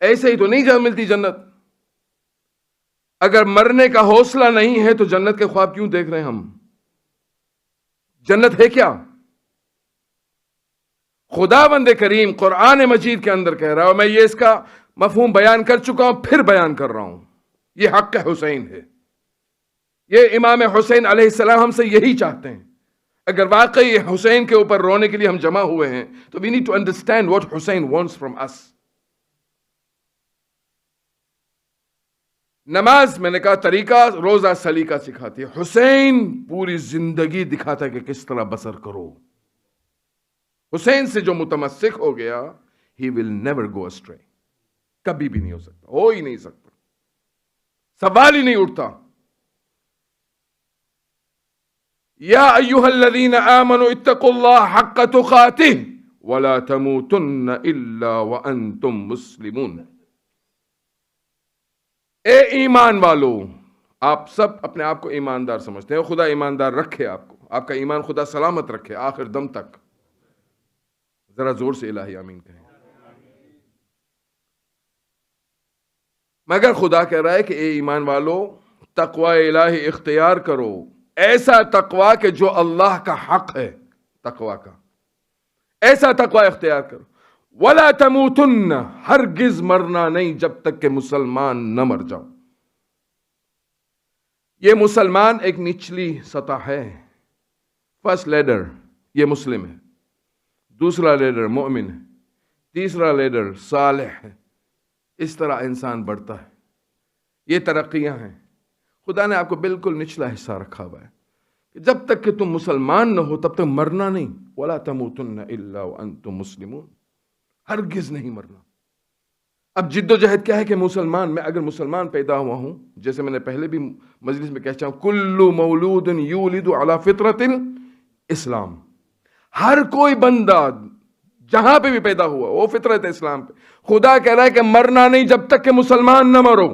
ایسے ہی تو نہیں جا ملتی جنت. اگر مرنے کا حوصلہ نہیں ہے تو جنت کے خواب کیوں دیکھ رہے ہیں ہم؟ جنت ہے کیا؟ خداوند کریم قرآن مجید کے اندر کہہ رہا ہوں، میں یہ اس کا مفہوم بیان کر چکا ہوں، پھر بیان کر رہا ہوں. یہ حق حسین ہے، یہ امام حسین علیہ السلام ہم سے یہی چاہتے ہیں. اگر واقعی حسین کے اوپر رونے کے لیے ہم جمع ہوئے ہیں تو we need to understand what Hussein wants from us. نماز میں نے کہا طریقہ روزہ سلیقہ سکھاتی ہے، حسین پوری زندگی دکھاتا ہے کہ کس طرح بسر کرو. حسین سے جو متمسک ہو گیا he will never go astray. کبھی بھی نہیں ہو سکتا، ہو ہی نہیں سکتا، سوال ہی نہیں اٹھتا. یا ایھا الذین آمنوا اتقوا اللہ حق تقاتہ ولا تموتن الا وانتم مسلمون. اے ایمان والو، آپ سب اپنے آپ کو ایماندار سمجھتے ہیں، خدا ایماندار رکھے آپ کو، آپ کا ایمان خدا سلامت رکھے آخر دم تک. ذرا زور سے الہی آمین کہیں. مگر خدا کہہ رہا ہے کہ اے ایمان والو تقوی الہی اختیار کرو، ایسا تقوی کہ جو اللہ کا حق ہے، تقوی کا ایسا تقوی اختیار کرو. وَلَا تَمُوتُنَّ، ہرگز مرنا نہیں جب تک کہ مسلمان نہ مر جاؤ. یہ مسلمان ایک نچلی سطح ہے. فرسٹ لیڈر یہ مسلم ہے، دوسرا لیڈر مومن ہے، تیسرا لیڈر صالح ہے. اس طرح انسان بڑھتا ہے، یہ ترقیاں ہیں. خدا نے آپ کو بالکل نچلا حصہ رکھا ہوا ہے کہ جب تک کہ تم مسلمان نہ ہو تب تک مرنا نہیں. وَلَا تَمُوتُنَّ إِلَّا وَأَنْتُمْ مُسْلِمُونَ، ہرگز نہیں مرنا. اب جد و جہد کیا ہے کہ مسلمان، میں اگر مسلمان پیدا ہوا ہوں، جیسے میں نے پہلے بھی مجلس میں کہہ چاہوں، کل مولود یولد علی فطرت الاسلام، ہر کوئی بندہ جہاں پہ بھی پیدا ہوا وہ فطرت اسلام پہ. خدا کہہ رہا ہے کہ مرنا نہیں جب تک کہ مسلمان نہ مرو.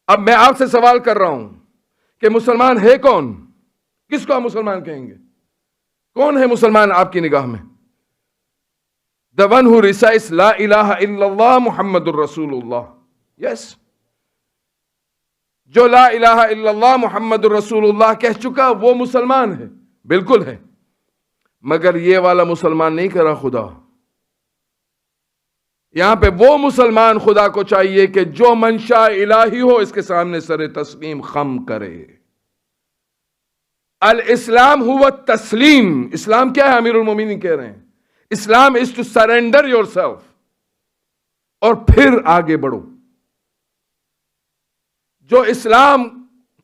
اب میں آپ سے سوال کر رہا ہوں کہ مسلمان ہے کون؟ کس کو آپ مسلمان کہیں گے؟ کون ہے مسلمان آپ کی نگاہ میں؟ The one who recites لا الہ الا اللہ محمد الرسول اللہ. یس، جو لا الہ الا اللہ محمد الرسول اللہ کہہ چکا وہ مسلمان ہے، بالکل ہے. مگر یہ والا مسلمان نہیں کرا خدا. یہاں پہ وہ مسلمان خدا کو چاہیے کہ جو منشا الہی ہو اس کے سامنے سر تسلیم خم کرے. الاسلام ہوا تسلیم. اسلام کیا ہے؟ امیر المومنین کہہ رہے ہیں اسلام is to surrender yourself اور پھر آگے بڑھو. جو اسلام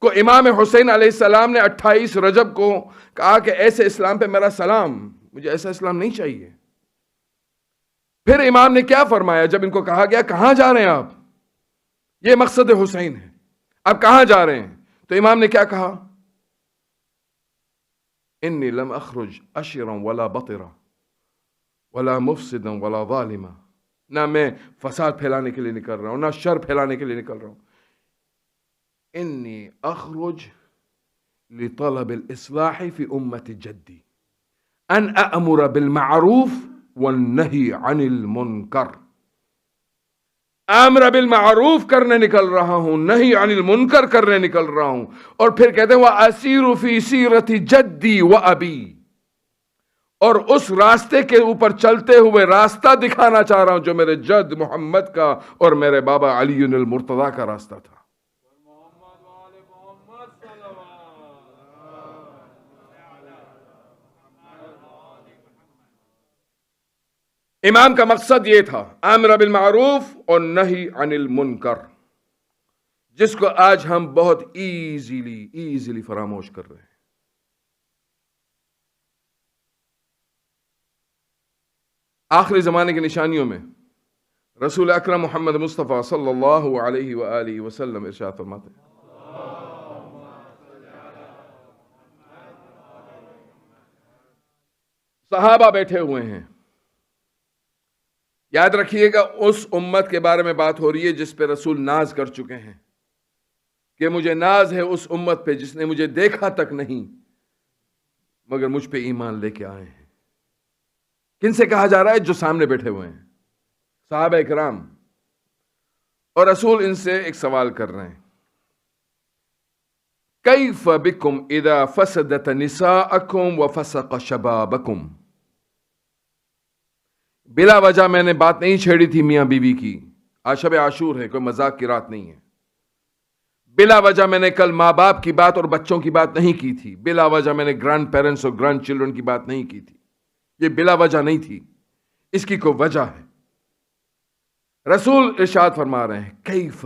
کو امام حسین علیہ السلام نے 28 رجب کو کہا کہ ایسے اسلام پہ میرا سلام، مجھے ایسا اسلام نہیں چاہیے. پھر امام نے کیا فرمایا جب ان کو کہا گیا کہاں جا رہے ہیں آپ؟ یہ مقصد حسین ہے، آپ کہاں جا رہے ہیں؟ تو امام نے کیا کہا؟ انی لم اخرج اشرا ولا بطرا ولا مفسدا ولا ظالما. نہ میں فساد پھیلانے کے لیے نکل رہا ہوں، نہ شر پھیلانے کے لیے نکل رہا ہوں. انی اخرج لطلب الاصلاح فی امت جدی ان اامر بالمعروف والنہی عن المنکر. امر بالمعروف کرنے نکل رہا ہوں، نہی عن المنکر کرنے نکل رہا ہوں. اور پھر کہتے ہیں وَأَسِيرُ فِي سِيرَةِ جَدِّي وَأَبِي، اور اس راستے کے اوپر چلتے ہوئے راستہ دکھانا چاہ رہا ہوں جو میرے جد محمد کا اور میرے بابا علی المرتضیٰ کا راستہ تھا. امام کا مقصد یہ تھا، امر بالمعروف اور نہی عن المنکر، جس کو آج ہم بہت ایزیلی فراموش کر رہے ہیں. آخری زمانے کی نشانیوں میں رسول اکرم محمد مصطفیٰ صلی اللہ علیہ وآلہ وسلم ارشاد فرماتے ہیں، صحابہ بیٹھے ہوئے ہیں، یاد رکھیے گا اس امت کے بارے میں بات ہو رہی ہے جس پہ رسول ناز کر چکے ہیں کہ مجھے ناز ہے اس امت پہ جس نے مجھے دیکھا تک نہیں مگر مجھ پہ ایمان لے کے آئے ہیں. کن سے کہا جا رہا ہے؟ جو سامنے بیٹھے ہوئے ہیں، صحابہ کرام. اور رسول ان سے ایک سوال کر رہے ہیں، کیف بکم اذا فسدت نساءکم وفسق شبابکم. بلا وجہ میں نے بات نہیں چھیڑی تھی میاں بیوی کی. آج شب عاشور ہے، کوئی مذاق کی رات نہیں ہے. بلا وجہ میں نے کل ماں باپ کی بات اور بچوں کی بات نہیں کی تھی. بلا وجہ میں نے گرینڈ پیرنٹس اور گرینڈ چلڈرن کی بات نہیں کی تھی. یہ بلا وجہ نہیں تھی، اس کی کوئی وجہ ہے. رسول ارشاد فرما رہے ہیں، کیف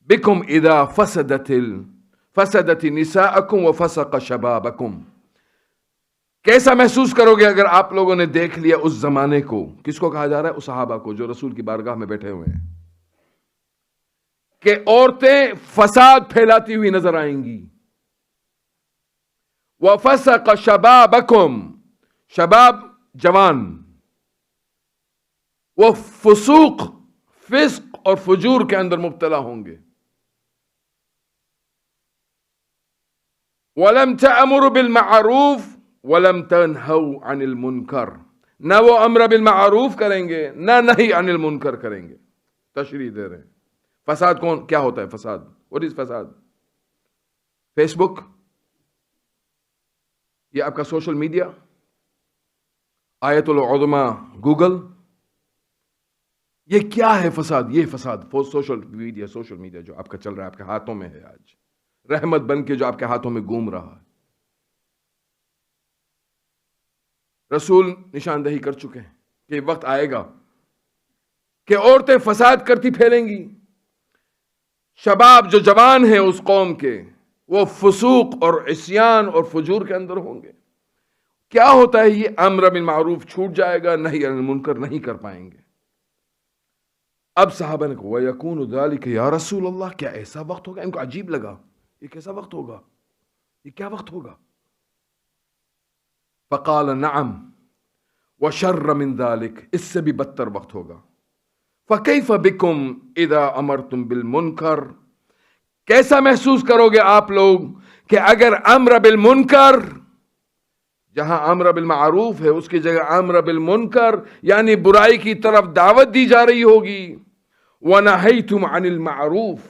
بکم اذا فسدت نساءکم وفسق شبابکم. کیسا محسوس کرو گے اگر آپ لوگوں نے دیکھ لیا اس زمانے کو. کس کو کہا جا رہا ہے؟ اس صحابہ کو جو رسول کی بارگاہ میں بیٹھے ہوئے ہیں، کہ عورتیں فساد پھیلاتی ہوئی نظر آئیں گی. وفسق شبابکم، شباب جوان، وہ فسوق، فسق اور فجور کے اندر مبتلا ہوں گے. وَلَمْ تَأْمُرُ بِالْمَعْرُوفِ وَلَمْ تَنْهَوْا عَنِ الْمُنْكَرِ. نہ وہ امر بالمعروف کریں گے، نہ نہی عن المنکر کریں گے. تشریح دے رہے ہیں. فساد کیا ہوتا ہے؟ فساد، what is فساد؟ فیس بک، یہ آپ کا سوشل میڈیا، آیت العظمی گوگل، یہ کیا ہے فساد؟ یہ فساد سوشل میڈیا جو آپ کا چل رہا ہے، آپ کے ہاتھوں میں ہے آج، رحمت بن کے جو آپ کے ہاتھوں میں گھوم رہا ہے. رسول نشاندہی کر چکے ہیں کہ وقت آئے گا کہ عورتیں فساد کرتی پھیلیں گی. شباب جو جوان ہیں اس قوم کے، وہ فسوق اور عصیان اور فجور کے اندر ہوں گے. کیا ہوتا ہے یہ؟ امر بالمعروف چھوٹ جائے گا، نہی عن المنکر نہیں کر پائیں گے. اب صحابہ نے کہا وَيَكُونُ ذَلِكَ یا رسول اللہ، کیا ایسا وقت ہوگا؟ ان کو عجیب لگا، یہ کیسا وقت ہوگا؟ یہ کیا وقت ہوگا؟ فقال نعم وشر من ذلك، اس سے بھی بدتر وقت ہوگا. فکیف بکم اذا امرتم بالمنکر، کیسا محسوس کرو گے آپ لوگ کہ اگر امر بالمنکر، جہاں امر بالمعروف ہے اس کی جگہ امر بالمنکر یعنی برائی کی طرف دعوت دی جا رہی ہوگی. ونہیتم عن المعروف،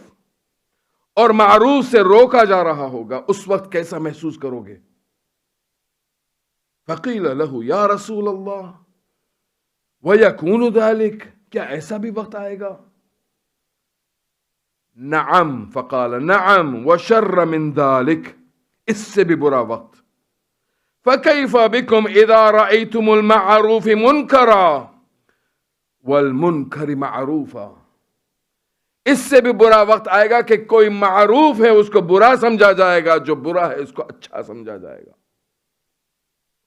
اور معروف سے روکا جا رہا ہوگا، اس وقت کیسا محسوس کرو گے؟ فقیل لہ یا رسول اللہ وَيَكُونُ ذَلِكَ، کیا ایسا بھی وقت آئے گا؟ نعم، فقال نعم وشر من ذلك، اس سے بھی برا وقت. فَكَيْفَ بِكُمْ إِذَا رَأَيْتُمُ الْمَعْرُوفِ مُنْكَرًا وَالْمُنْكَرِ مَعْرُوفًا. اس سے بھی برا وقت آئے گا کہ کوئی معروف ہے اس کو برا سمجھا جائے گا، جو برا ہے اس کو اچھا سمجھا جائے گا.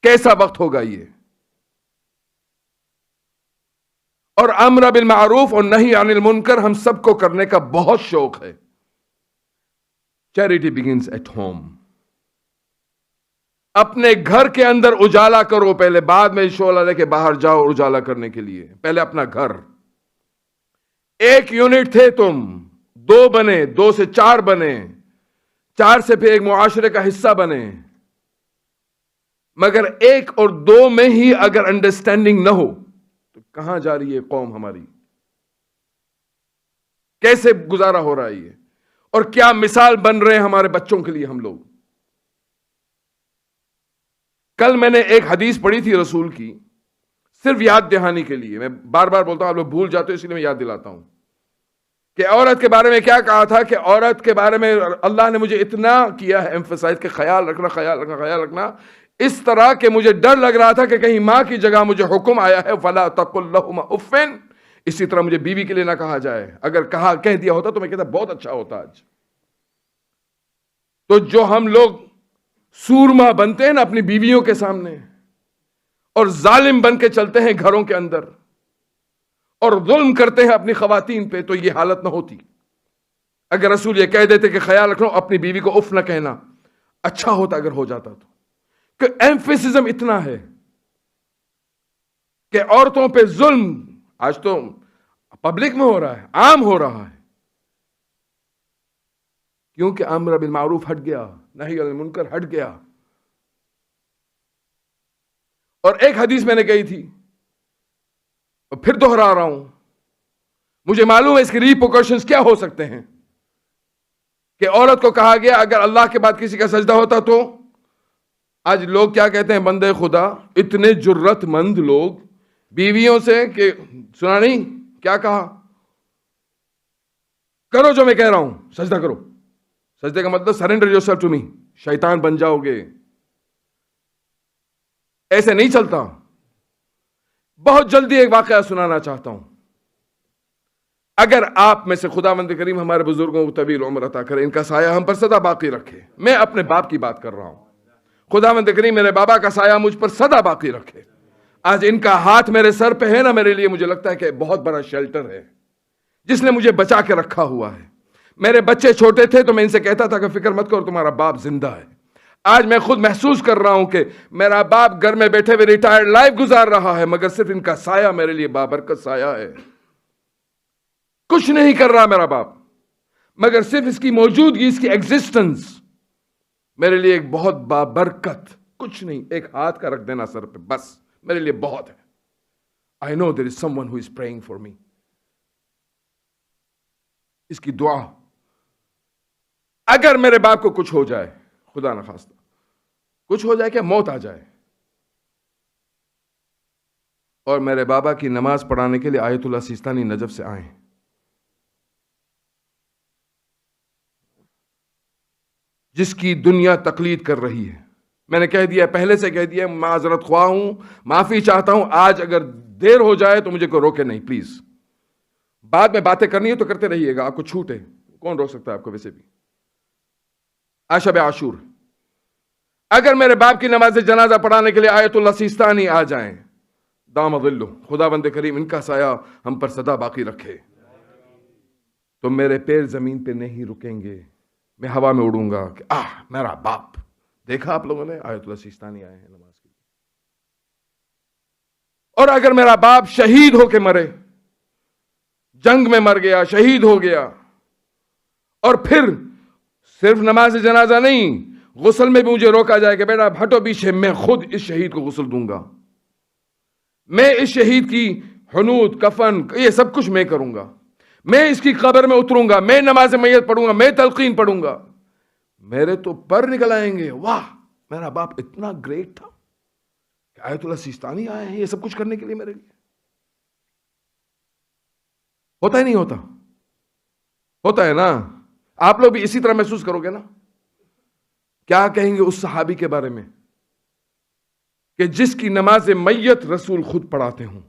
کیسا وقت ہوگا یہ؟ اور امر بالمعروف اور نہی عن المنکر ہم سب کو کرنے کا بہت شوق ہے. Charity begins at home. اپنے گھر کے اندر اجالا کرو پہلے، بعد میں شعلہ لے کے باہر جاؤ اجالا کرنے کے لیے. پہلے اپنا گھر. 1 یونٹ تھے تم، 2 بنے، 2 سے 4 بنے، 4 سے پھر ایک معاشرے کا حصہ بنے. مگر 1 اور 2 میں ہی اگر انڈرسٹینڈنگ نہ ہو تو کہاں جا رہی ہے قوم ہماری؟ کیسے گزارا ہو رہا ہے یہ؟ اور کیا مثال بن رہے ہیں ہمارے بچوں کے لیے ہم لوگ؟ کل میں نے ایک حدیث پڑھی تھی رسول کی، صرف یاد دہانی کے لیے. میں بار بار بولتا ہوں، آپ لوگ بھول جاتے ہو، اس لیے میں یاد دلاتا ہوں کہ عورت کے بارے میں کیا کہا تھا. کہ عورت کے بارے میں اللہ نے مجھے اتنا کیا ہے ایمفسائز کہ خیال رکھنا، خیال رکھنا، خیال رکھنا، اس طرح کہ مجھے ڈر لگ رہا تھا کہ کہیں ماں کی جگہ مجھے حکم آیا ہے فَلَا تَقُلْ لَهُمَا اُفٍّ، اسی طرح مجھے بیوی کے لیے نہ کہا جائے. اگر کہہ دیا ہوتا تو میں کہتا بہت اچھا ہوتا. آج تو جو ہم لوگ سورما بنتے ہیں نا اپنی بیویوں کے سامنے، اور ظالم بن کے چلتے ہیں گھروں کے اندر، اور ظلم کرتے ہیں اپنی خواتین پہ، تو یہ حالت نہ ہوتی. اگر رسول یہ کہہ دیتے کہ خیال رکھو اپنی بیوی کو اف نہ کہنا، اچھا ہوتا اگر ہو جاتا تو. کہ ایمفیسزم اتنا ہے. کہ عورتوں پہ ظلم آج تو پبلک میں ہو رہا ہے، عام ہو رہا ہے، کیونکہ امر بالمعروف ہٹ گیا، نہی عن المنکر ہٹ گیا. اور ایک حدیث میں نے کہی تھی اور پھر دوہرا رہا ہوں، مجھے معلوم ہے اس کے ریپرکشنز کیا ہو سکتے ہیں، کہ عورت کو کہا گیا اگر اللہ کے بعد کسی کا سجدہ ہوتا تو. آج لوگ کیا کہتے ہیں، بندے خدا اتنے جرت مند لوگ بیویوں سے، کہ سنا نہیں کیا کہا، کرو جو میں کہہ رہا ہوں، سجدہ کرو. سجدے کا مطلب surrender yourself to me, شیطان بن جاؤ گے. ایسے نہیں چلتا. بہت جلدی ایک واقعہ سنانا چاہتا ہوں. اگر آپ میں سے خداوند کریم ہمارے بزرگوں کو طویل عمر عطا کرے، ان کا سایہ ہم پر سدا باقی رکھے. میں اپنے باپ کی بات کر رہا ہوں. خداوند کریم میرے بابا کا سایہ مجھ پر سدا باقی رکھے. آج ان کا ہاتھ میرے سر پہ ہے نا، میرے لیے مجھے لگتا ہے کہ بہت بڑا شیلٹر ہے جس نے مجھے بچا کے رکھا ہوا ہے. میرے بچے چھوٹے تھے تو میں ان سے کہتا تھا کہ فکر مت کرو، تمہارا باپ زندہ ہے. آج میں خود محسوس کر رہا ہوں کہ میرا باپ گھر میں بیٹھے ہوئے ریٹائرڈ لائف گزار رہا ہے، مگر صرف ان کا سایہ میرے لیے بابرکت سایہ ہے. کچھ نہیں کر رہا میرا باپ، مگر صرف اس کی موجودگی، اس کی ایگزسٹنس میرے لیے ایک بہت بابرکت. کچھ نہیں، ایک ہاتھ کا رکھ دینا سر پہ، بس میرے لیے بہت ہے. I know there is someone who is praying for me. اس کی دعا. اگر میرے باپ کو کچھ ہو جائے، خدا نخواستہ کچھ ہو جائے، کہ موت آ جائے، اور میرے بابا کی نماز پڑھانے کے لیے آیت اللہ سیستانی نجف سے آئیں، جس کی دنیا تقلید کر رہی ہے. میں نے کہہ دیا، پہلے سے کہہ دیا، معذرت خواہ ہوں، معافی چاہتا ہوں. آج اگر دیر ہو جائے تو مجھے کوئی روکے نہیں پلیز. بعد میں باتیں کرنی ہے تو کرتے رہیے گا، آپ کو چھوٹ ہے، کون روک سکتا ہے آپ کو. ویسے بھی آج شب عاشور، اگر میرے باپ کی نماز جنازہ پڑھانے کے لیے آیت اللہ سیستانی آ جائیں، دام ظلو، خدا بند کریم ان کا سایہ ہم پر سدا باقی رکھے، تو میرے پیر زمین پہ نہیں رکیں گے. میں ہوا میں اڑوں گا کہ میرا باپ. دیکھا آپ لوگوں نے، آیت اللہ سیستانی آئے ہیں نماز کے لیے. اور اگر میرا باپ شہید ہو کے مرے، جنگ میں مر گیا، شہید ہو گیا، اور پھر صرف نماز جنازہ نہیں، غسل میں بھی مجھے روکا جائے کہ بیٹا ہٹو پیچھے، میں خود اس شہید کو غسل دوں گا، میں اس شہید کی حنوط، کفن، یہ سب کچھ میں کروں گا، میں اس کی قبر میں اتروں گا، میں نماز میت پڑھوں گا، میں تلقین پڑھوں گا. میرے تو پر نکل آئیں گے، واہ میرا باپ اتنا گریٹ تھا کہ آیت اللہ سیستانی آئے ہیں یہ سب کچھ کرنے کے لیے میرے لیے. ہوتا ہی نہیں ہوتا؟ ہوتا ہے نا. آپ لوگ بھی اسی طرح محسوس کرو گے نا. کیا کہیں گے اس صحابی کے بارے میں کہ جس کی نماز میت رسول خود پڑھاتے ہوں؟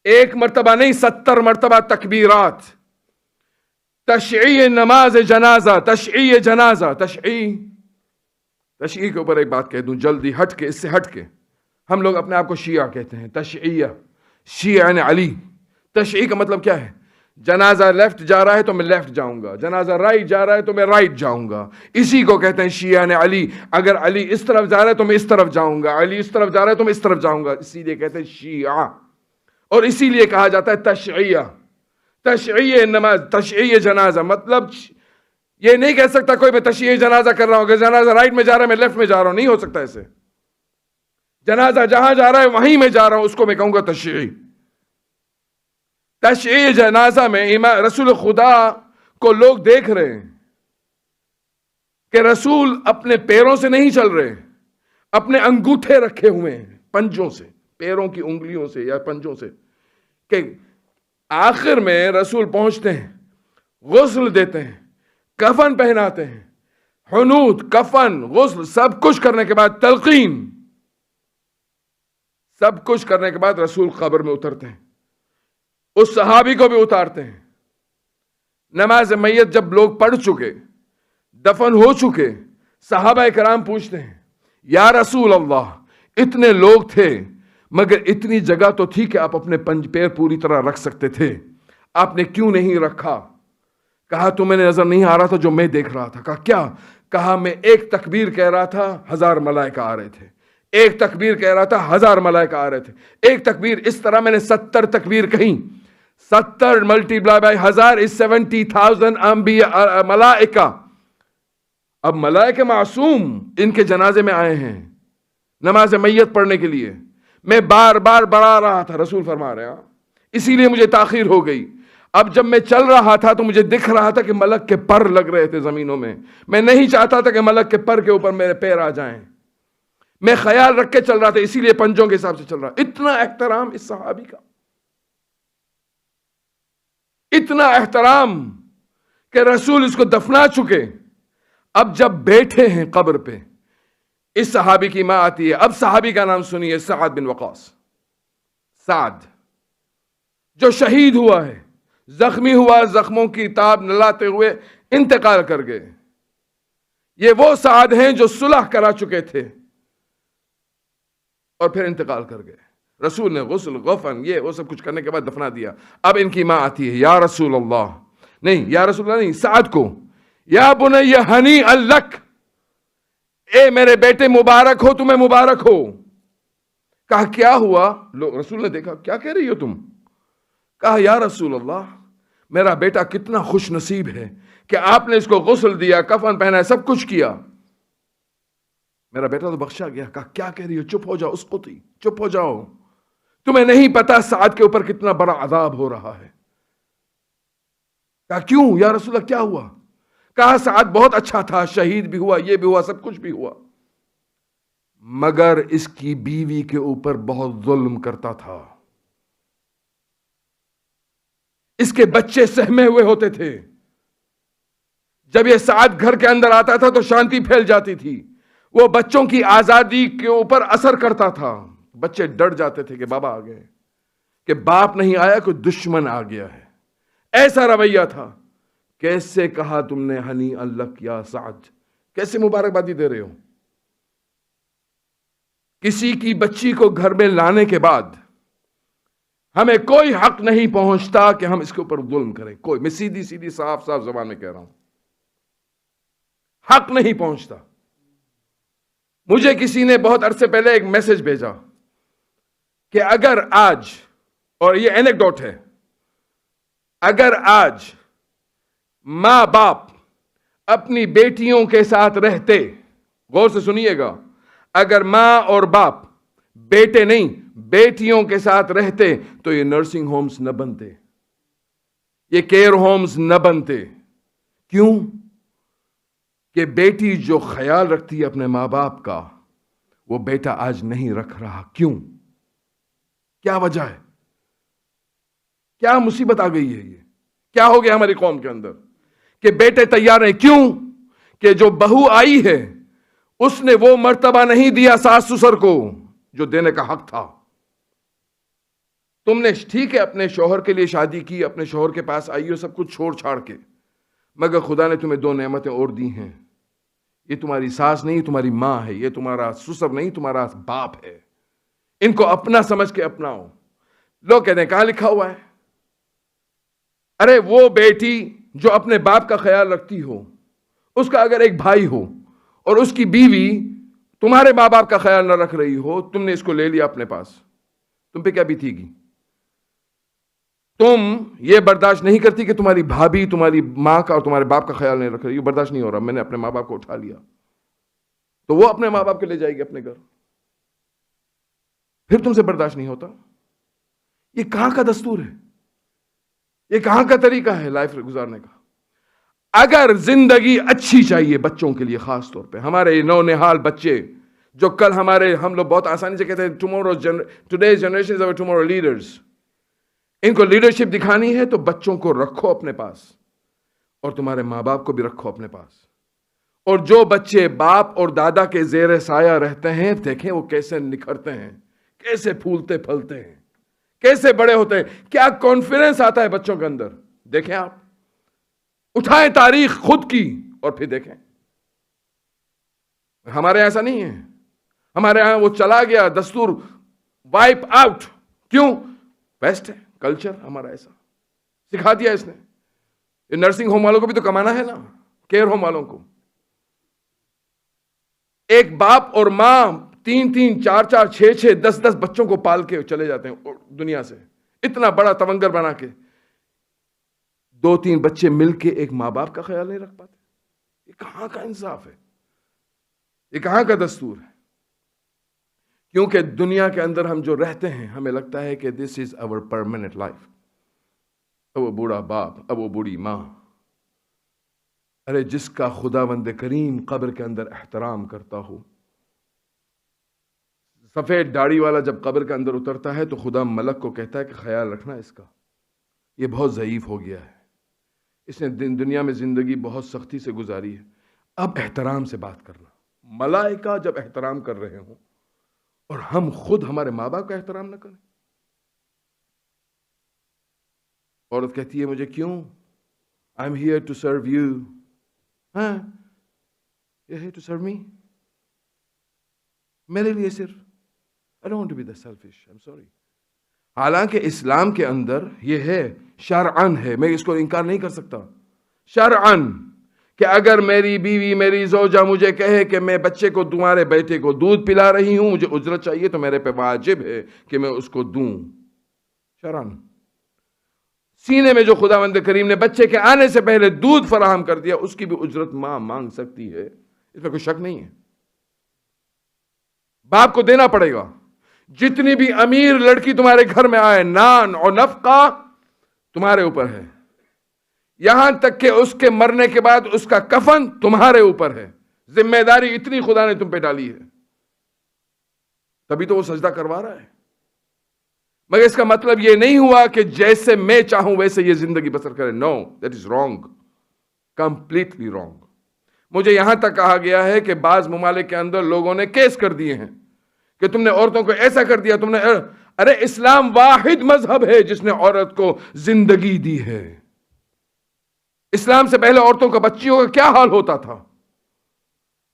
ایک مرتبہ نہیں، 70 مرتبہ تکبیرات، تشییع نماز جنازہ، تشییع جنازہ. تشییع کے اوپر ایک بات کہہ دوں جلدی، ہٹ کے، اس سے ہٹ کے. ہم لوگ اپنے آپ کو شیعہ کہتے ہیں. تشییع، شیعہ یعنی علی. تشییع کا مطلب کیا ہے؟ جنازہ لیفٹ جا رہا ہے تو میں لیفٹ جاؤں گا، جنازہ رائٹ جا رہا ہے تو میں رائٹ جاؤں گا. اسی کو کہتے ہیں شیعہ نے علی. اگر علی اس طرف جا رہا ہے تو میں اس طرف جاؤں گا، علی اس طرف جا رہا ہے تو میں اس طرف جاؤں گا. اسی لیے کہتے ہیں شیعہ. اور اسی لیے کہا جاتا ہے تشییع. تشییع نماز، تشییع جنازہ مطلب یہ نہیں کہہ سکتا کوئی میں تشییع جنازہ کر رہا ہوں، کہ جنازہ رائٹ میں جا رہا ہے میں لیفٹ میں جا رہا ہوں. نہیں ہو سکتا ایسے. جنازہ جہاں جا رہا ہے وہیں میں جا رہا ہوں، اس کو میں کہوں گا تشییع. تشییع جنازہ میں رسول خدا کو لوگ دیکھ رہے ہیں کہ رسول اپنے پیروں سے نہیں چل رہے، اپنے انگوٹھے رکھے ہوئے ہیں پنجوں سے، پیروں کی انگلیوں سے یا پنجوں سے، کہ آخر میں رسول پہنچتے ہیں، غسل دیتے ہیں، کفن پہناتے ہیں، حنوط، کفن، غسل سب کچھ کرنے کے بعد تلقین، سب کچھ کرنے کے بعد رسول قبر میں اترتے ہیں. اس صحابی کو بھی اتارتے ہیں. نماز میت جب لوگ پڑھ چکے، دفن ہو چکے، صحابہ کرام پوچھتے ہیں یا رسول اللہ، اتنے لوگ تھے مگر اتنی جگہ تو تھی کہ آپ اپنے پیر پوری طرح رکھ سکتے تھے، آپ نے کیوں نہیں رکھا؟ کہا تمہیں نظر نہیں آ رہا تھا جو میں دیکھ رہا تھا. کہا کیا؟ کہا میں ایک تکبیر کہہ رہا تھا، 1000 ملائکہ آ رہے تھے. ایک تکبیر کہہ رہا تھا 1000 ملائکہ آ رہے تھے. ایک تکبیر اس طرح میں نے 70 تکبیر کہیں. 70 ملٹیپلائی بائی 1000 is 70,000 ملائکہ. اب ملائکہ معصوم ان کے جنازے میں آئے ہیں نماز میت پڑھنے کے لیے. میں بار بار بڑھا رہا تھا, رسول فرما رہے ہیں, اسی لیے مجھے تاخیر ہو گئی. اب جب میں چل رہا تھا تو مجھے دکھ رہا تھا کہ ملک کے پر لگ رہے تھے زمینوں میں. میں نہیں چاہتا تھا کہ ملک کے پر کے اوپر میرے پیر آ جائیں. میں خیال رکھ کے چل رہا تھا, اسی لیے پنجوں کے حساب سے چل رہا. اتنا احترام اس صحابی کا, اتنا احترام کہ رسول اس کو دفنا چکے. اب جب بیٹھے ہیں قبر پہ, اس صحابی کی ماں آتی ہے. اب صحابی کا نام سنیے, سعد بن وقاص. سعد جو شہید ہوا ہے, زخمی ہوا, زخموں کی تاب نہ لاتے ہوئے انتقال کر گئے. یہ وہ سعد ہیں جو صلح کرا چکے تھے اور پھر انتقال کر گئے. رسول نے غسل غفن یہ وہ سب کچھ کرنے کے بعد دفنا دیا. اب ان کی ماں آتی ہے, یا رسول اللہ, نہیں یا رسول اللہ نہیں, سعد کو, یا بنی ہنی لک, اے میرے بیٹے مبارک ہو, تمہیں مبارک ہو. کہا کیا ہوا؟ رسول نے دیکھا, کیا کہہ رہی ہو تم؟ کہا یا رسول اللہ, میرا بیٹا کتنا خوش نصیب ہے کہ آپ نے اس کو غسل دیا, کفن پہنا, سب کچھ کیا. میرا بیٹا تو بخشا گیا. کہا کیا کہہ رہی ہو؟ چپ ہو جاؤ اسقطی, چپ ہو جاؤ, تمہیں نہیں پتا سعد کے اوپر کتنا بڑا عذاب ہو رہا ہے. کہا کیوں یا رسول اللہ, کیا ہوا؟ کہا سعد بہت اچھا تھا, شہید بھی ہوا, یہ بھی ہوا, سب کچھ بھی ہوا, مگر اس کی بیوی کے اوپر بہت ظلم کرتا تھا. اس کے بچے سہمے ہوئے ہوتے تھے. جب یہ سعد گھر کے اندر آتا تھا تو شانتی پھیل جاتی تھی. وہ بچوں کی آزادی کے اوپر اثر کرتا تھا. بچے ڈر جاتے تھے کہ بابا آ گئے, کہ باپ نہیں آیا, کوئی دشمن آ گیا ہے. ایسا رویہ تھا. کیسے کہا تم نے ہنی لک یا سعد, کیسے مبارکبادی دے رہے ہو؟ کسی کی بچی کو گھر میں لانے کے بعد ہمیں کوئی حق نہیں پہنچتا کہ ہم اس کے اوپر ظلم کریں. کوئی, میں سیدھی سیدھی صاف صاف زبان میں کہہ رہا ہوں, حق نہیں پہنچتا. مجھے کسی نے بہت عرصے پہلے ایک میسج بھیجا کہ اگر آج, اور یہ اینیکڈوٹ ہے, اگر آج ماں باپ اپنی بیٹیوں کے ساتھ رہتے, غور سے سنیے گا, اگر ماں اور باپ بیٹے نہیں بیٹیوں کے ساتھ رہتے تو یہ نرسنگ ہومز نہ بنتے, یہ کیئر ہومز نہ بنتے. کیوں؟ کہ بیٹی جو خیال رکھتی ہے اپنے ماں باپ کا, وہ بیٹا آج نہیں رکھ رہا. کیوں؟ کیا وجہ ہے؟ کیا مصیبت آ گئی ہے؟ یہ کیا ہو گیا ہماری قوم کے اندر کہ بیٹے تیار ہیں؟ کیوں؟ کہ جو بہو آئی ہے اس نے وہ مرتبہ نہیں دیا ساس سسر کو جو دینے کا حق تھا. تم نے ٹھیک ہے اپنے شوہر کے لیے شادی کی, اپنے شوہر کے پاس آئی ہو سب کچھ چھوڑ چھاڑ کے, مگر خدا نے تمہیں 2 نعمتیں اور دی ہیں. یہ تمہاری ساس نہیں, تمہاری ماں ہے. یہ تمہارا سسر نہیں, تمہارا باپ ہے. ان کو اپنا سمجھ کے اپناؤ. لوگ کہتے ہیں کہاں لکھا ہوا ہے؟ ارے وہ بیٹی جو اپنے باپ کا خیال رکھتی ہو, اس کا اگر ایک بھائی ہو اور اس کی بیوی تمہارے ماں باپ کا خیال نہ رکھ رہی ہو, تم نے اس کو لے لیا اپنے پاس, تم پہ کیا بیتی گی؟ تم یہ برداشت نہیں کرتی کہ تمہاری بھابھی تمہاری ماں کا اور تمہارے باپ کا خیال نہیں رکھ رہی. یہ برداشت نہیں ہو رہا, میں نے اپنے ماں باپ کو اٹھا لیا, تو وہ اپنے ماں باپ کو لے جائے گی اپنے گھر. پھر تم سے برداشت نہیں ہوتا. یہ کہاں کا دستور ہے؟ یہ کہاں کا طریقہ ہے لائف گزارنے کا؟ اگر زندگی اچھی چاہیے بچوں کے لیے, خاص طور پہ ہمارے نونہال بچے جو کل ہم لوگ بہت آسانی سے کہتے ہیں today's generation is our tomorrow leaders, ان کو لیڈرشپ دکھانی ہے تو بچوں کو رکھو اپنے پاس, اور تمہارے ماں باپ کو بھی رکھو اپنے پاس. اور جو بچے باپ اور دادا کے زیر سایہ رہتے ہیں, دیکھیں وہ کیسے نکھرتے ہیں, کیسے پھولتے پھلتے ہیں, کیسے بڑے ہوتے ہیں, کیا کانفیڈنس آتا ہے بچوں کے اندر. دیکھیں آپ, اٹھائیں تاریخ خود کی اور پھر دیکھیں. ہمارے ایسا نہیں ہے. ہمارے یہاں وہ چلا گیا دستور, وائپ آؤٹ. کیوں؟ ویسٹ ہے کلچر ہمارا, ایسا سکھا دیا اس نے. یہ نرسنگ ہوم والوں کو بھی تو کمانا ہے نا, کیئر ہوم والوں کو. ایک باپ اور ماں تین تین چار چار چھ چھ دس دس بچوں کو پال کے چلے جاتے ہیں دنیا سے، اتنا بڑا تونگر بنا کے، دو تین بچے مل کے ایک ماں باپ کا خیال نہیں رکھ پاتے. یہ کہاں کا انصاف ہے؟ یہ کہاں کا دستور ہے؟ کیونکہ دنیا کے اندر ہم جو رہتے ہیں ہمیں لگتا ہے کہ دس از آور پرماننٹ لائف. اب وہ بوڑھا باپ، اب وہ بوڑھی ماں. ارے جس کا خداوند کریم قبر کے اندر احترام کرتا ہو، سفید داڑھی والا جب قبر کے اندر اترتا ہے تو خدا ملک کو کہتا ہے کہ خیال رکھنا اس کا، یہ بہت ضعیف ہو گیا ہے، اس نے دنیا میں زندگی بہت سختی سے گزاری ہے، اب احترام سے بات کرنا. ملائکہ جب احترام کر رہے ہوں اور ہم خود ہمارے ماں باپ کا احترام نہ کریں. عورت کہتی ہے مجھے کیوں؟ I'm here to serve you. ہاں You're here to serve me؟ میرے لیے صرف I don't want to be that selfish. I'm sorry. حالانکہ اسلام کے اندر یہ ہے، شرعن ہے، میں اس کو انکار نہیں کر سکتا. شرعن کہ اگر میری بیوی، میری زوجہ مجھے کہے کہ میں بچے کو، تمہارے بیٹے کو دودھ پلا رہی ہوں، مجھے اجرت چاہیے، تو میرے پہ واجب ہے کہ میں اس کو دوں. شرعن سینے میں جو خداوند کریم نے بچے کے آنے سے پہلے دودھ فراہم کر دیا، اس کی بھی اجرت ماں مانگ سکتی ہے، اس میں کوئی شک نہیں ہے. باپ کو دینا پڑے گا. جتنی بھی امیر لڑکی تمہارے گھر میں آئے، نان اور نفقہ تمہارے اوپر ہے، یہاں تک کہ اس کے مرنے کے بعد اس کا کفن تمہارے اوپر ہے. ذمہ داری اتنی خدا نے تم پہ ڈالی ہے، تبھی تو وہ سجدہ کروا رہا ہے. مگر اس کا مطلب یہ نہیں ہوا کہ جیسے میں چاہوں ویسے یہ زندگی بسر کرے. No, that is wrong, completely wrong. مجھے یہاں تک کہا گیا ہے کہ بعض ممالک کے اندر لوگوں نے کیس کر دیے ہیں کہ تم نے عورتوں کو ایسا کر دیا، تم نے. ارے اسلام واحد مذہب ہے جس نے عورت کو زندگی دی ہے. اسلام سے پہلے عورتوں کا، بچیوں کا کیا حال ہوتا تھا؟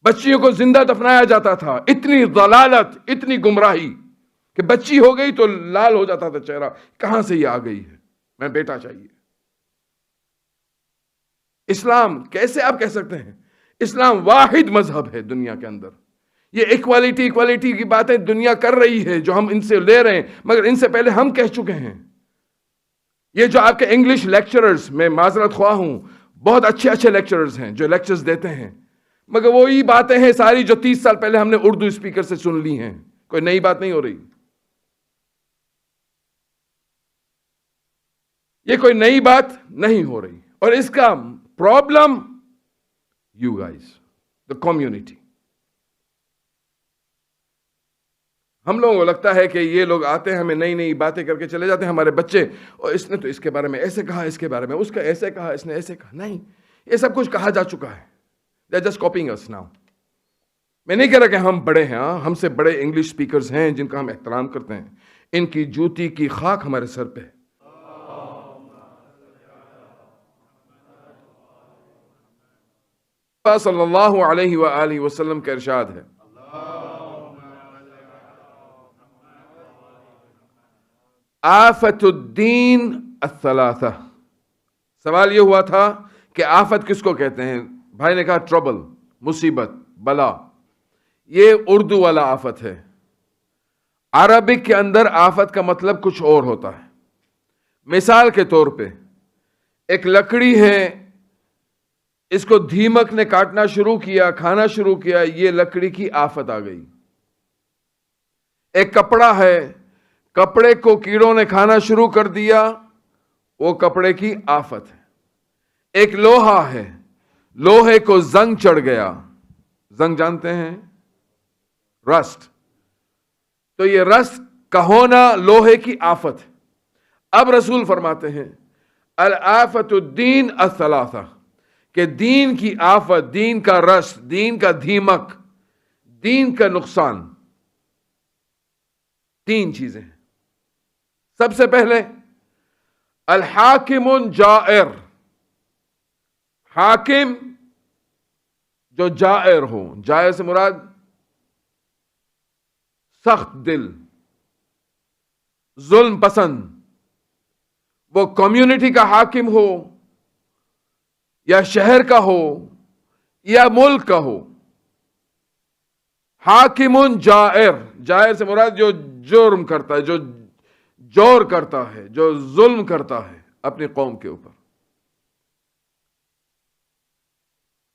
بچیوں کو زندہ دفنایا جاتا تھا. اتنی ضلالت، اتنی گمراہی کہ بچی ہو گئی تو لال ہو جاتا تھا چہرہ. کہاں سے یہ آ گئی ہے؟ میں بیٹا چاہیے. اسلام کیسے آپ کہہ سکتے ہیں؟ اسلام واحد مذہب ہے دنیا کے اندر. یہ ایکوالٹی کی باتیں دنیا کر رہی ہے جو ہم ان سے لے رہے ہیں، مگر ان سے پہلے ہم کہہ چکے ہیں. یہ جو آپ کے انگلش لیکچررز، میں معذرت خواہ ہوں، بہت اچھے اچھے لیکچررز ہیں جو لیکچرز دیتے ہیں، مگر وہی باتیں ہیں ساری جو 30 سال پہلے ہم نے اردو اسپیکر سے سن لی ہیں. کوئی نئی بات نہیں ہو رہی. یہ کوئی نئی بات نہیں ہو رہی. اور اس کا problem you guys, the community. ہم لوگوں کو لگتا ہے کہ یہ لوگ آتے ہیں، ہمیں نئی نئی باتیں کر کے چلے جاتے ہیں. ہمارے بچے، اور اس نے تو اس کے بارے میں ایسے کہا، اس کے بارے میں اس کا ایسے کہا، اس نے ایسے کہا. نہیں، یہ سب کچھ کہا جا چکا ہے. They are just copying us now. میں نہیں کہہ رہا کہ ہم بڑے ہیں، ہم سے بڑے انگلش اسپیکرز ہیں جن کا ہم احترام کرتے ہیں. ان کی جوتی کی خاک ہمارے سر پہ ہے. صلی اللہ علیہ وآلہ وسلم کا ارشاد ہے، آفت الدین الثلاثہ. سوال یہ ہوا تھا کہ آفت کس کو کہتے ہیں؟ بھائی نے کہا ٹربل، مصیبت، بلا. یہ اردو والا آفت ہے. عربک کے اندر آفت کا مطلب کچھ اور ہوتا ہے. مثال کے طور پہ ایک لکڑی ہے، اس کو دھیمک نے کاٹنا شروع کیا، کھانا شروع کیا، یہ لکڑی کی آفت آ گئی. ایک کپڑا ہے، کپڑے کو کیڑوں نے کھانا شروع کر دیا، وہ کپڑے کی آفت ہے. ایک لوہا ہے، لوہے کو زنگ چڑھ گیا. زنگ جانتے ہیں؟ رسٹ. تو یہ رسٹ کا ہونا لوہے کی آفت ہے. اب رسول فرماتے ہیں الآفت الدین الثلاثہ، کہ دین کی آفت، دین کا رسٹ، دین کا دھیمک، دین کا نقصان، 3 چیزیں ہیں. سب سے پہلے الحاکم جائر، حاکم جو جائر ہو. جائر سے مراد سخت دل، ظلم پسند. وہ کمیونٹی کا حاکم ہو یا شہر کا ہو یا ملک کا ہو، حاکم جائر، جائر سے مراد جو جرم کرتا ہے، جو جور کرتا ہے، جو ظلم کرتا ہے اپنی قوم کے اوپر.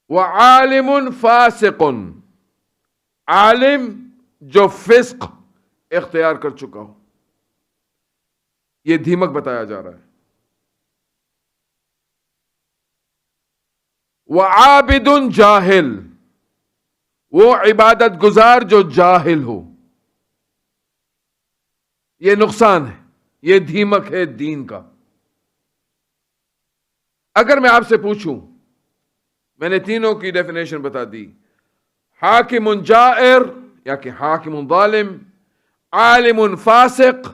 وعالم فاسق، عالم جو فسق اختیار کر چکا ہو، یہ دھیمک بتایا جا رہا ہے. وعابد جاہل، وہ عبادت گزار جو جاہل ہو. یہ نقصان ہے، یہ دھیمک ہے دین کا. اگر میں آپ سے پوچھوں، میں نے تینوں کی ڈیفینیشن بتا دی، حاکم جائر یا کہ حاکم ظالم، عالم فاسق،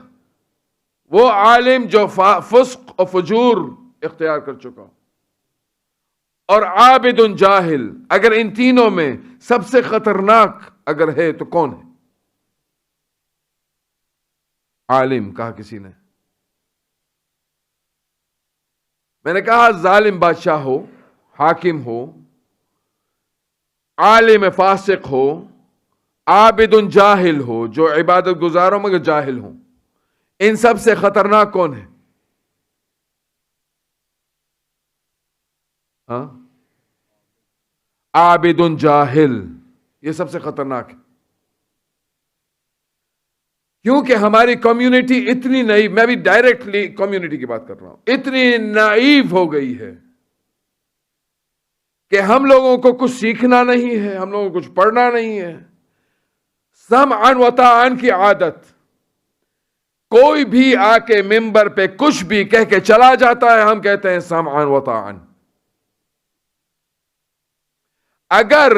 وہ عالم جو فسق اور فجور اختیار کر چکا ہو، اور عابد جاہل. اگر ان تینوں میں سب سے خطرناک اگر ہے تو کون ہے؟ عالم کہا کسی نے. میں نے کہا ظالم بادشاہ ہو، حاکم ہو، عالم فاسق ہو، عابد جاہل ہو، جو عبادت گزار ہو مگر جاہل ہو، ان سب سے خطرناک کون ہے؟ عابد جاہل، یہ سب سے خطرناک ہے. کیونکہ ہماری کمیونٹی اتنی نائیو، میں بھی ڈائریکٹلی کمیونٹی کی بات کر رہا ہوں، اتنی نائیو ہو گئی ہے کہ ہم لوگوں کو کچھ سیکھنا نہیں ہے، ہم لوگوں کو کچھ پڑھنا نہیں ہے. سمعا و طاعا کی عادت. کوئی بھی آ کے ممبر پہ کچھ بھی کہہ کے چلا جاتا ہے، ہم کہتے ہیں سمعا و طاعا. اگر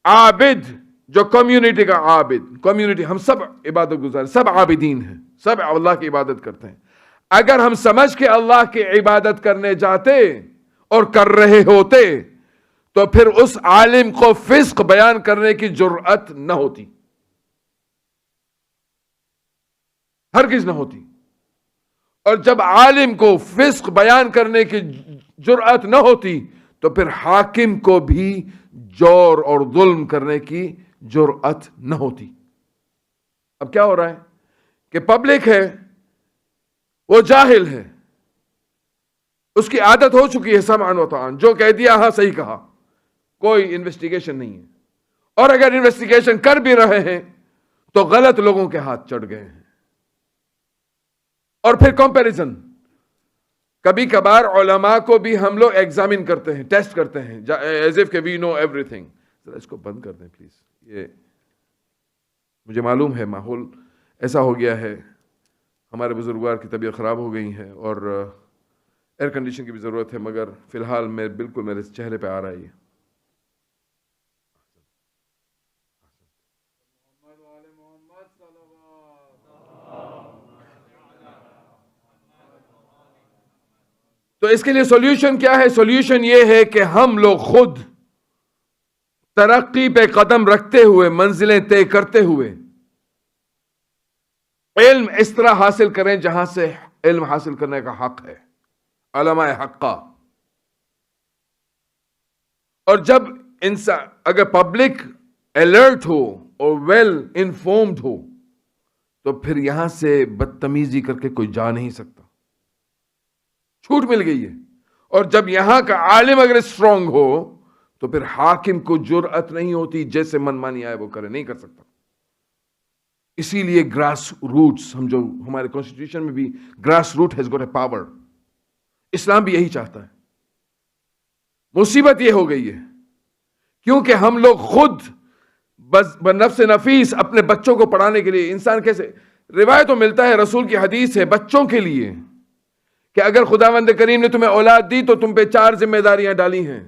عابد جو کمیونٹی کا عابد، کمیونٹی ہم سب عبادت گزار، سب عابدین ہیں، سب اللہ کی عبادت کرتے ہیں. اگر ہم سمجھ کے اللہ کی عبادت کرنے جاتے اور کر رہے ہوتے تو پھر اس عالم کو فسق بیان کرنے کی جرأت نہ ہوتی، ہرگز نہ ہوتی. اور جب عالم کو فسق بیان کرنے کی جرأت نہ ہوتی تو پھر حاکم کو بھی جور اور ظلم کرنے کی جرأت نہ ہوتی. اب کیا ہو رہا ہے کہ پبلک ہے، وہ جاہل ہے، اس کی عادت ہو چکی ہے سمعا و طاعا، جو کہہ دیا ہاں صحیح کہا، کوئی انویسٹیگیشن نہیں ہے. اور اگر انویسٹیگیشن کر بھی رہے ہیں تو غلط لوگوں کے ہاتھ چڑھ گئے ہیں. اور پھر کمپیریزن. کبھی کبھار علماء کو بھی ہم لوگ ایگزامن کرتے ہیں، ٹیسٹ کرتے ہیں، ایز اف کہ وی نو ایوری تھنگ. ذرا اس کو بند کر دیں پلیز. یہ مجھے معلوم ہے ماحول ایسا ہو گیا ہے، ہمارے بزرگوار کی طبیعت خراب ہو گئی ہے اور ایئر کنڈیشن کی بھی ضرورت ہے، مگر فی الحال میں بالکل میرے چہرے پہ آ رہا ہے. تو اس کے لیے سولوشن کیا ہے؟ سولوشن یہ ہے کہ ہم لوگ خود ترقی پہ قدم رکھتے ہوئے، منزلیں طے کرتے ہوئے علم اس طرح حاصل کریں جہاں سے علم حاصل کرنے کا حق ہے، علماء حقہ. اور جب انسان، اگر پبلک الرٹ ہو اور ویل انفارمڈ ہو تو پھر یہاں سے بدتمیزی کر کے کوئی جا نہیں سکتا. چھوٹ مل گئی ہے. اور جب یہاں کا عالم اگر اسٹرانگ ہو تو پھر حاکم کو جرأت نہیں ہوتی، جیسے من مانی آئے وہ کرے، نہیں کر سکتا. اسی لیے گراس روٹس، ہم جو ہمارے کانسٹیٹیوشن میں بھی grass root has got a power. اسلام بھی یہی چاہتا ہے. مصیبت یہ ہو گئی ہے کیونکہ ہم لوگ خود بنفس نفیس اپنے بچوں کو پڑھانے کے لیے، انسان کیسے، روایتوں ملتا ہے، رسول کی حدیث ہے بچوں کے لیے کہ اگر خداوند کریم نے تمہیں اولاد دی تو تم پہ 4 ذمہ داریاں ڈالی ہیں.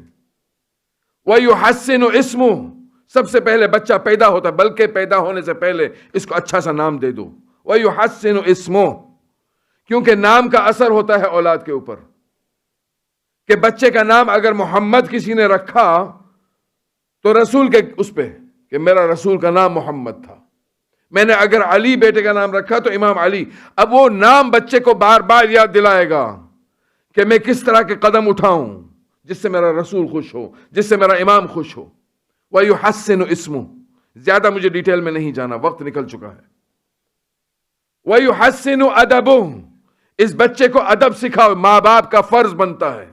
وَيُحَسِّنُ اسْمُهُ، سب سے پہلے بچہ پیدا ہوتا ہے، بلکہ پیدا ہونے سے پہلے اس کو اچھا سا نام دے دو. وَيُحَسِّنُ اسْمُهُ، کیونکہ نام کا اثر ہوتا ہے اولاد کے اوپر. کہ بچے کا نام اگر محمد کسی نے رکھا تو رسول کے اس پہ کہ میرا رسول کا نام محمد تھا. میں نے اگر علی بیٹے کا نام رکھا تو امام علی. اب وہ نام بچے کو بار بار یاد دلائے گا کہ میں کس طرح کے قدم اٹھاؤں جس سے میرا رسول خوش ہو، جس سے میرا امام خوش ہو. وَيُحَسِّنُ اسْمُهُ، زیادہ مجھے ڈیٹیل میں نہیں جانا، وقت نکل چکا ہے. وَيُحَسِّنُ أَدَبُهُ، اس بچے کو ادب سکھاؤ، ماں باپ کا فرض بنتا ہے.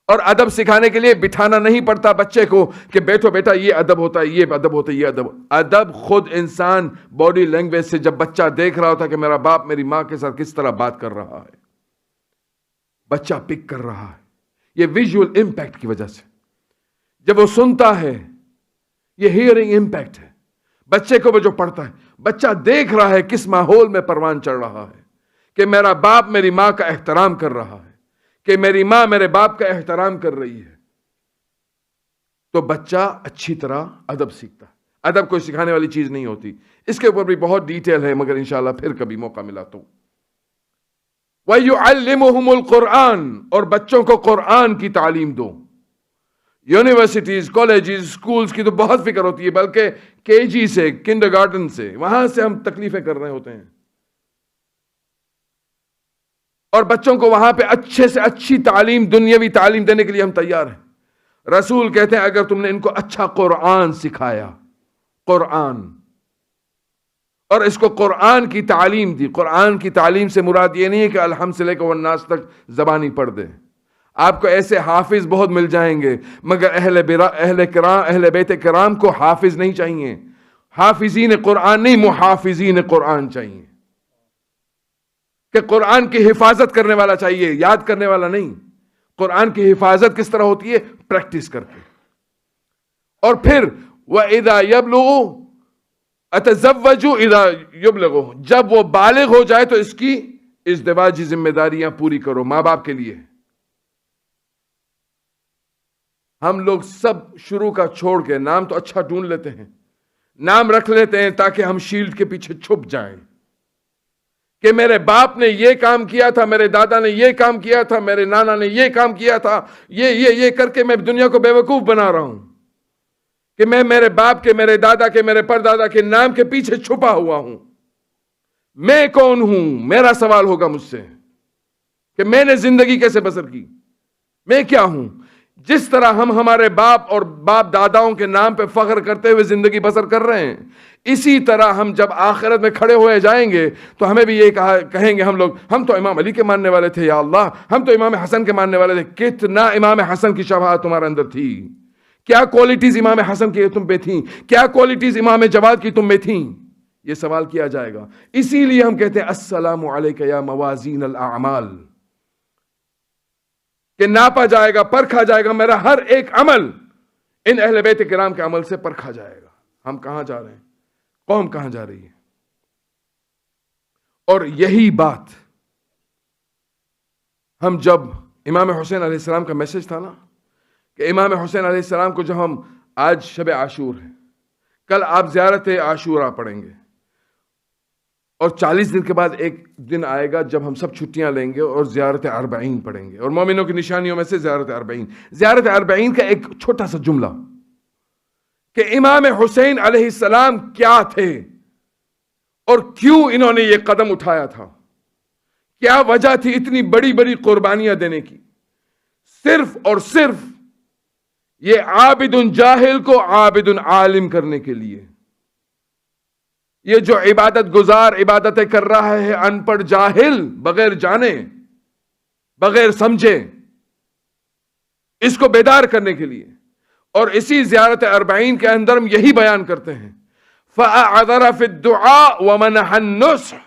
اور ادب سکھانے کے لیے بٹھانا نہیں پڑتا بچے کو کہ بیٹھو بیٹا یہ ادب ہوتا ہے، یہ ادب ہوتا ہے، یہ ادب. ادب خود انسان باڈی لینگویج سے، جب بچہ دیکھ رہا ہوتا ہے کہ میرا باپ میری ماں کے ساتھ کس طرح بات کر رہا ہے، بچہ پک کر رہا ہے. یہ ویژول امپیکٹ کی وجہ سے جب وہ سنتا ہے، یہ ہیئرنگ امپیکٹ ہے. بچے کو وہ جو پڑھتا ہے، بچہ دیکھ رہا ہے کس ماحول میں پروان چڑھ رہا ہے، کہ میرا باپ میری ماں کا احترام کر رہا ہے، کہ میری ماں میرے باپ کا احترام کر رہی ہے. تو بچہ اچھی طرح ادب سیکھتا ہے. ادب کوئی سکھانے والی چیز نہیں ہوتی. اس کے اوپر بھی بہت ڈیٹیل ہے، مگر انشاءاللہ پھر کبھی موقع ملا تو. وَيُعَلِّمُهُمُ الْقُرْآنَ، اور بچوں کو قرآن کی تعلیم دو. یونیورسٹیز، کالجز، سکولز کی تو بہت فکر ہوتی ہے، بلکہ کے جی سے، کنڈر گارڈن سے، وہاں سے ہم تکلیفیں کر رہے ہوتے ہیں. اور بچوں کو وہاں پہ اچھے سے اچھی تعلیم، دنیاوی تعلیم دینے کے لیے ہم تیار ہیں. رسول کہتے ہیں اگر تم نے ان کو اچھا قرآن سکھایا، قرآن، اور اس کو قرآن کی تعلیم دی. قرآن کی تعلیم سے مراد یہ نہیں ہے کہ الحمد سے لے کے والناس تک زبانی پڑھ دے. آپ کو ایسے حافظ بہت مل جائیں گے، مگر اہل بیت کرام کو حافظ نہیں چاہیے. حافظین قرآن نہیں، محافظین قرآن چاہیے، کہ قرآن کی حفاظت کرنے والا چاہیے، یاد کرنے والا نہیں. قرآن کی حفاظت کس طرح ہوتی ہے؟ پریکٹس کر کے. اور پھر وَإِذَا يَبْلُغُ أَتَزَوَّجُوا إِذَا يُبْلِغُ، جب وہ بالغ ہو جائے تو اس کی ازدواجی ذمہ داریاں پوری کرو ماں باپ کے لیے. ہم لوگ سب شروع کا چھوڑ کے نام تو اچھا ڈھونڈ لیتے ہیں، نام رکھ لیتے ہیں تاکہ ہم شیلڈ کے پیچھے چھپ جائیں کہ میرے باپ نے یہ کام کیا تھا، میرے دادا نے یہ کام کیا تھا، میرے نانا نے یہ کام کیا تھا، یہ کر کے میں دنیا کو بے وقوف بنا رہا ہوں کہ میں میرے باپ کے، میرے دادا کے، میرے پردادا کے نام کے پیچھے چھپا ہوا ہوں. میں کون ہوں؟ میرا سوال ہوگا مجھ سے کہ میں نے زندگی کیسے بسر کی، میں کیا ہوں. جس طرح ہم ہمارے باپ اور باپ داداؤں کے نام پہ فخر کرتے ہوئے زندگی بسر کر رہے ہیں، اسی طرح ہم جب آخرت میں کھڑے ہوئے جائیں گے تو ہمیں بھی یہ کہیں گے ہم لوگ، ہم تو امام علی کے ماننے والے تھے، یا اللہ ہم تو امام حسن کے ماننے والے تھے. کتنا امام حسن کی شباہت تمہارے اندر تھی، کیا کوالٹیز امام حسن کی تم پہ تھیں، کیا کوالٹیز امام جواد کی تم میں تھیں. یہ سوال کیا جائے گا. اسی لیے ہم کہتے ہیں السلام علیک یا موازین الاعمال، کہ ناپا جائے گا، پرکھا جائے گا، میرا ہر ایک عمل ان اہل بیت کرام کے عمل سے پرکھا جائے گا. ہم کہاں جا رہے ہیں، قوم کہاں جا رہی ہے. اور یہی بات ہم جب امام حسین علیہ السلام کا میسج تھا نا، کہ امام حسین علیہ السلام کو جب ہم، آج شب عاشور ہے، کل آپ زیارت عاشورہ پڑھیں گے، اور 40 دن کے بعد ایک دن آئے گا جب ہم سب چھٹیاں لیں گے اور زیارت اربعین پڑھیں گے. اور مومنوں کی نشانیوں میں سے زیارت اربعین. زیارت اربعین کا ایک چھوٹا سا جملہ کہ امام حسین علیہ السلام کیا تھے اور کیوں انہوں نے یہ قدم اٹھایا تھا، کیا وجہ تھی اتنی بڑی بڑی قربانیاں دینے کی، صرف اور صرف یہ عابد جاہل کو عابد عالم کرنے کے لیے. یہ جو عبادت گزار عبادتیں کر رہا ہے، ان پڑھ جاہل، بغیر جانے، بغیر سمجھے، اس کو بیدار کرنے کے لیے. اور اسی زیارت اربعین کے اندر ہم یہی بیان کرتے ہیں، فَأَعْذَرَ فِي الدُّعَاءِ وَمَنَحَ النُّصْحِ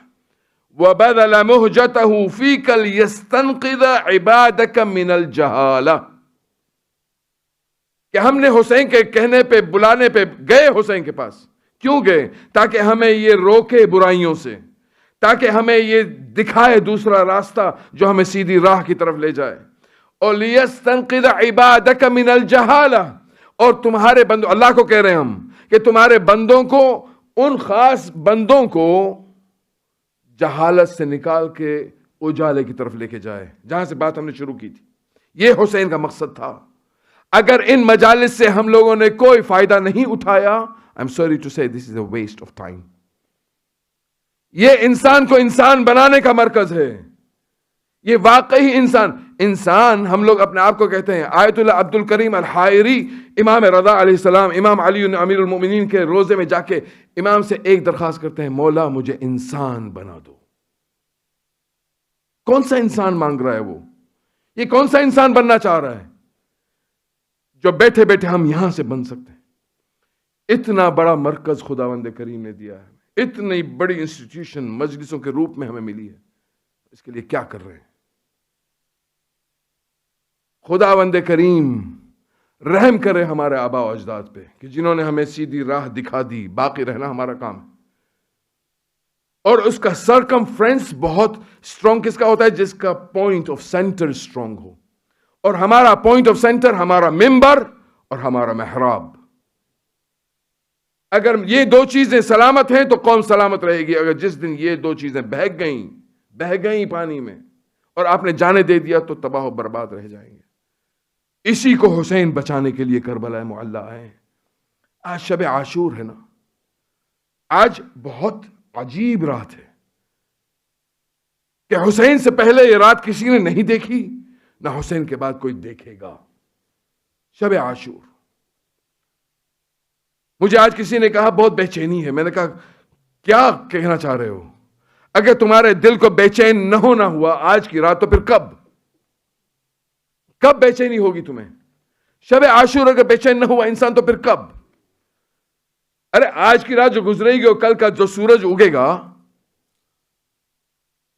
وَبَذَلَ مُهْجَتَهُ فِيكَ لِيَسْتَنْقِذَ عِبَادَكَ مِنَ الْجَهَالَةِ، کہ ہم نے حسین کے کہنے پہ، بلانے پہ گئے حسین کے پاس. کیوں گئے؟ تاکہ ہمیں یہ روکے برائیوں سے، تاکہ ہمیں یہ دکھائے دوسرا راستہ جو ہمیں سیدھی راہ کی طرف لے جائے. اور لِيَسْتَنْقِذَ عِبَادَكَ مِنَ الْجَهَالَةِ، اور تمہارے بندوں، اللہ کو کہہ رہے ہیں ہم کہ تمہارے بندوں کو، ان خاص بندوں کو جہالت سے نکال کے اجالے کی طرف لے کے جائے، جہاں سے بات ہم نے شروع کی تھی. یہ حسین کا مقصد تھا. اگر ان مجالس سے ہم لوگوں نے کوئی فائدہ نہیں اٹھایا، I'm sorry to say this is a waste of time. یہ انسان کو انسان بنانے کا مرکز ہے. یہ واقعی انسان ہم لوگ اپنے آپ کو کہتے ہیں. آیت اللہ عبد الکریم الحائری امام رضا علیہ السلام، امام علی امیر المؤمنین کے روزے میں جا کے امام سے ایک درخواست کرتے ہیں، مولا مجھے انسان بنا دو. کون سا انسان مانگ رہا ہے وہ؟ یہ کون سا انسان بننا چاہ رہا ہے جو بیٹھے بیٹھے ہم یہاں سے بن سکتے ہیں؟ اتنا بڑا مرکز خداوند کریم نے دیا ہے، اتنی بڑی انسٹیٹیوشن مجلسوں کے روپ میں ہمیں ملی ہے. اس کے لیے کیا کر رہے ہیں؟ خداوند کریم رحم کرے ہمارے آبا و اجداد پہ کہ جنہوں نے ہمیں سیدھی راہ دکھا دی. باقی رہنا ہمارا کام ہے. اور اس کا سرکمفرنس بہت سٹرونگ کس کا ہوتا ہے؟ جس کا پوائنٹ آف سینٹر سٹرونگ ہو. اور ہمارا پوائنٹ آف سینٹر ہمارا ممبر اور ہمارا محراب. اگر یہ دو چیزیں سلامت ہیں تو قوم سلامت رہے گی. اگر جس دن یہ دو چیزیں بہہ گئیں پانی میں اور آپ نے جانے دے دیا تو تباہ و برباد رہ جائیں گے. اسی کو حسین بچانے کے لیے کربلا معلی آئے. آج شب عاشور ہے نا. آج بہت عجیب رات ہے کہ حسین سے پہلے یہ رات کسی نے نہیں دیکھی، نہ حسین کے بعد کوئی دیکھے گا. شب عاشور. مجھے آج کسی نے کہا بہت بے چینی ہے. میں نے کہا کیا کہنا چاہ رہے ہو؟ اگر تمہارے دل کو بے چین نہ ہونا ہوا آج کی رات تو پھر کب بے چینی ہوگی تمہیں؟ شب عاشور اگر بے چین نہ ہوا انسان تو پھر کب؟ ارے آج کی رات جو گزرے گی اور کل کا جو سورج اگے گا،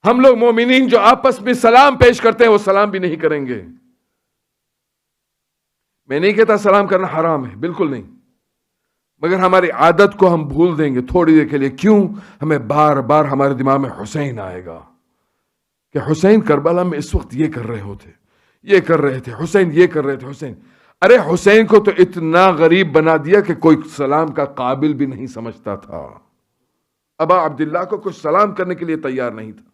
ہم لوگ مومنین جو آپس میں سلام پیش کرتے ہیں وہ سلام بھی نہیں کریں گے. میں نہیں کہتا سلام کرنا حرام ہے، بالکل نہیں، مگر ہماری عادت کو ہم بھول دیں گے تھوڑی دیر کے لیے. کیوں؟ ہمیں بار بار ہمارے دماغ میں حسین آئے گا کہ حسین کربلا میں اس وقت یہ کر رہے تھے، حسین یہ کر رہے تھے. حسین، ارے حسین کو تو اتنا غریب بنا دیا کہ کوئی سلام کا قابل بھی نہیں سمجھتا تھا. ابا عبداللہ کو کچھ سلام کرنے کے لیے تیار نہیں تھا.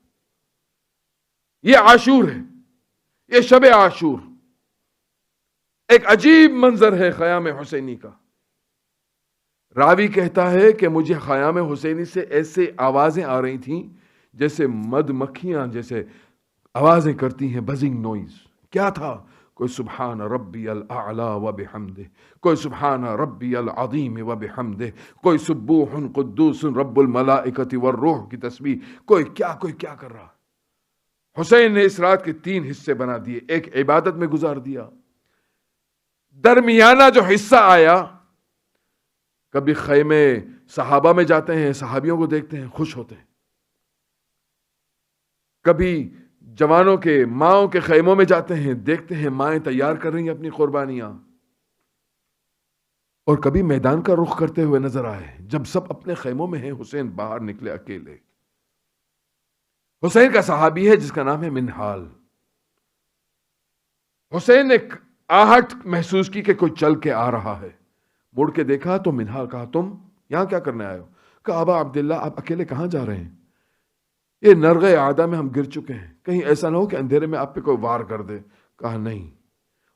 یہ عاشور ہے، یہ شب عاشور. ایک عجیب منظر ہے خیام حسینی کا. راوی کہتا ہے کہ مجھے خیام حسینی سے ایسے آوازیں آ رہی تھیں جیسے مد مکھیاں جیسے آوازیں کرتی ہیں، بزنگ نوائز. کیا تھا؟ کوئی سبحان ربی الاعلی و بحمدہ، کوئی سبحان ربی العظیم و بحمدہ، کوئی سبوح قدوس رب الملائکۃ والروح کی تسبیح. کوئی کیا کر رہا. حسین نے اس رات کے 3 حصے بنا دیے. ایک عبادت میں گزار دیا. درمیانہ جو حصہ آیا، کبھی خیمے صحابہ میں جاتے ہیں، صحابیوں کو دیکھتے ہیں، خوش ہوتے ہیں. کبھی جوانوں کے ماؤں کے خیموں میں جاتے ہیں، دیکھتے ہیں مائیں تیار کر رہی ہیں اپنی قربانیاں. اور کبھی میدان کا رخ کرتے ہوئے نظر آئے. جب سب اپنے خیموں میں ہیں، حسین باہر نکلے اکیلے. حسین کا صحابی ہے جس کا نام ہے منہال. حسین نے آہٹ محسوس کی کہ کوئی چل کے آ رہا ہے. مڑ کے دیکھا تو منہال. کہا تم یہاں کیا کرنے آئے ہو؟ کہا ابا عبداللہ آپ اکیلے کہاں جا رہے ہیں؟ یہ نرغ عادہ میں ہم گر چکے ہیں، کہیں ایسا نہ ہو کہ اندھیرے میں آپ پہ کوئی وار کر دے. کہا نہیں،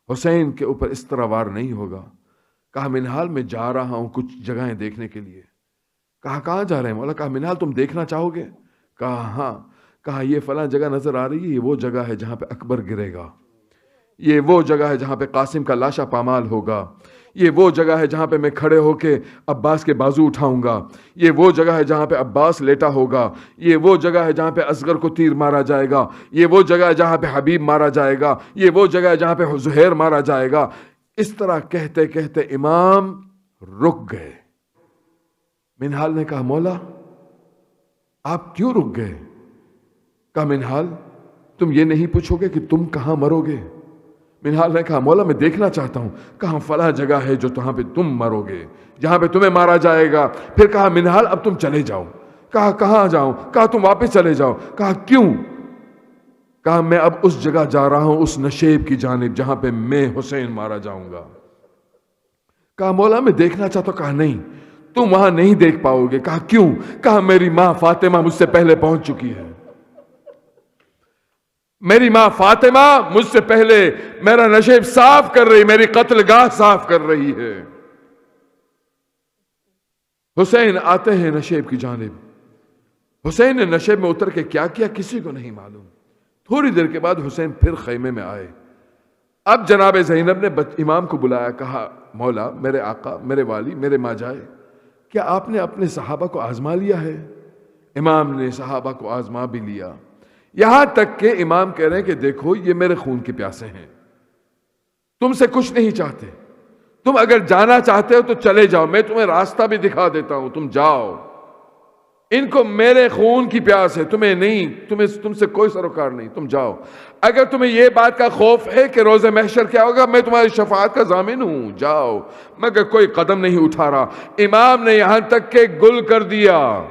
حسین کے اوپر اس طرح وار نہیں ہوگا. کہا منہال میں جا رہا ہوں کچھ جگہیں دیکھنے کے لیے. کہا کہاں جا رہے ہیں مولا؟ کہا منہال تم دیکھنا چاہو گے؟ کہا ہاں. کہا یہ فلاں جگہ نظر آ رہی ہے، یہ وہ جگہ ہے جہاں پہ اکبر گرے گا. یہ وہ جگہ ہے جہاں پہ قاسم کا لاشا پامال ہوگا. یہ وہ جگہ ہے جہاں پہ میں کھڑے ہو کے عباس کے بازو اٹھاؤں گا. یہ وہ جگہ ہے جہاں پہ عباس لیٹا ہوگا. یہ وہ جگہ ہے جہاں پہ اصغر کو تیر مارا جائے گا. یہ وہ جگہ ہے جہاں پہ حبیب مارا جائے گا. یہ وہ جگہ ہے جہاں پہ زہیر مارا جائے گا. اس طرح کہتے کہتے امام رک گئے. منہال نے کہا مولا آپ کیوں رک گئے؟ کہا منہال تم یہ نہیں پوچھو گے کہ تم کہاں مرو گے؟ منہال نے کہا مولا میں دیکھنا چاہتا ہوں. کہا فلاں جگہ ہے جو جہاں پہ تم مرو گے، جہاں پہ تمہیں مارا جائے گا. پھر کہا منہال اب تم چلے جاؤ. کہا کہاں جاؤں؟ کہا تم واپس چلے جاؤ. کہا کیوں؟ کہا میں اب اس جگہ جا رہا ہوں، اس نشیب کی جانب جہاں پہ میں حسین مارا جاؤں گا. کہا مولا میں دیکھنا چاہتا ہوں. کہا نہیں تم وہاں نہیں دیکھ پاؤ گے. کہا کیوں؟ کہا میری ماں فاطمہ مجھ سے پہلے پہنچ چکی ہے. میری ماں فاطمہ مجھ سے پہلے میرا نشیب صاف کر رہی، میری قتل گاہ صاف کر رہی ہے. حسین آتے ہیں نشیب کی جانب. حسین نے نشیب میں اتر کے کیا کیا کسی کو نہیں معلوم. تھوڑی دیر کے بعد حسین پھر خیمے میں آئے. اب جناب زینب نے امام کو بلایا, کہا مولا, میرے آقا, میرے والی, میرے ماجائے, کیا آپ نے اپنے صحابہ کو آزما لیا ہے؟ امام نے صحابہ کو آزما بھی لیا, یہاں تک کہ امام کہہ رہے ہیں کہ دیکھو یہ میرے خون کے پیاسے ہیں, تم سے کچھ نہیں چاہتے, تم اگر جانا چاہتے ہو تو چلے جاؤ, میں تمہیں راستہ بھی دکھا دیتا ہوں, تم جاؤ. ان کو میرے خون کی پیاس ہے, تمہیں نہیں, تم سے کوئی سروکار نہیں, تم جاؤ. اگر تمہیں یہ بات کا خوف ہے کہ روز محشر کیا ہوگا, میں تمہاری شفاعت کا ضامن ہوں, جاؤ. مگر کوئی قدم نہیں اٹھا رہا. امام نے یہاں تک کہ گل کر دیا,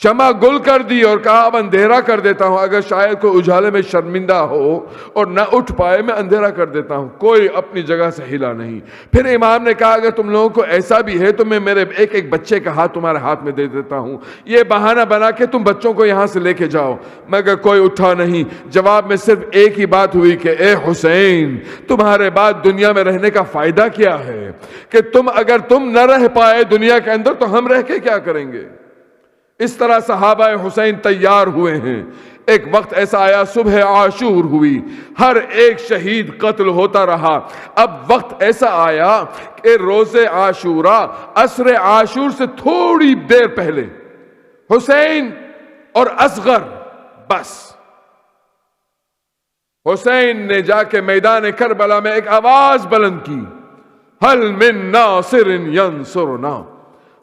شمع گل کر دی, اور کہا اب اندھیرا کر دیتا ہوں, اگر شاید کوئی اجالے میں شرمندہ ہو اور نہ اٹھ پائے, میں اندھیرا کر دیتا ہوں. کوئی اپنی جگہ سے ہلا نہیں. پھر امام نے کہا اگر تم لوگوں کو ایسا بھی ہے تو میں میرے ایک بچے کا ہاتھ تمہارے ہاتھ میں دے دیتا ہوں, یہ بہانہ بنا کے تم بچوں کو یہاں سے لے کے جاؤ. مگر کوئی اٹھا نہیں. جواب میں صرف ایک ہی بات ہوئی کہ اے حسین, تمہارے بعد دنیا میں رہنے کا فائدہ کیا ہے, کہ اگر تم نہ رہ پائے دنیا کے اندر تو ہم رہ کے کیا کریں گے. اس طرح صحابہ حسین تیار ہوئے ہیں. ایک وقت ایسا آیا, صبح عاشور ہوئی, ہر ایک شہید قتل ہوتا رہا. اب وقت ایسا آیا کہ روز عاشوراء, عصر عاشور سے تھوڑی دیر پہلے حسین اور اصغر, بس حسین نے جا کے میدان کربلا میں ایک آواز بلند کی, هل من ناصر ینصرنا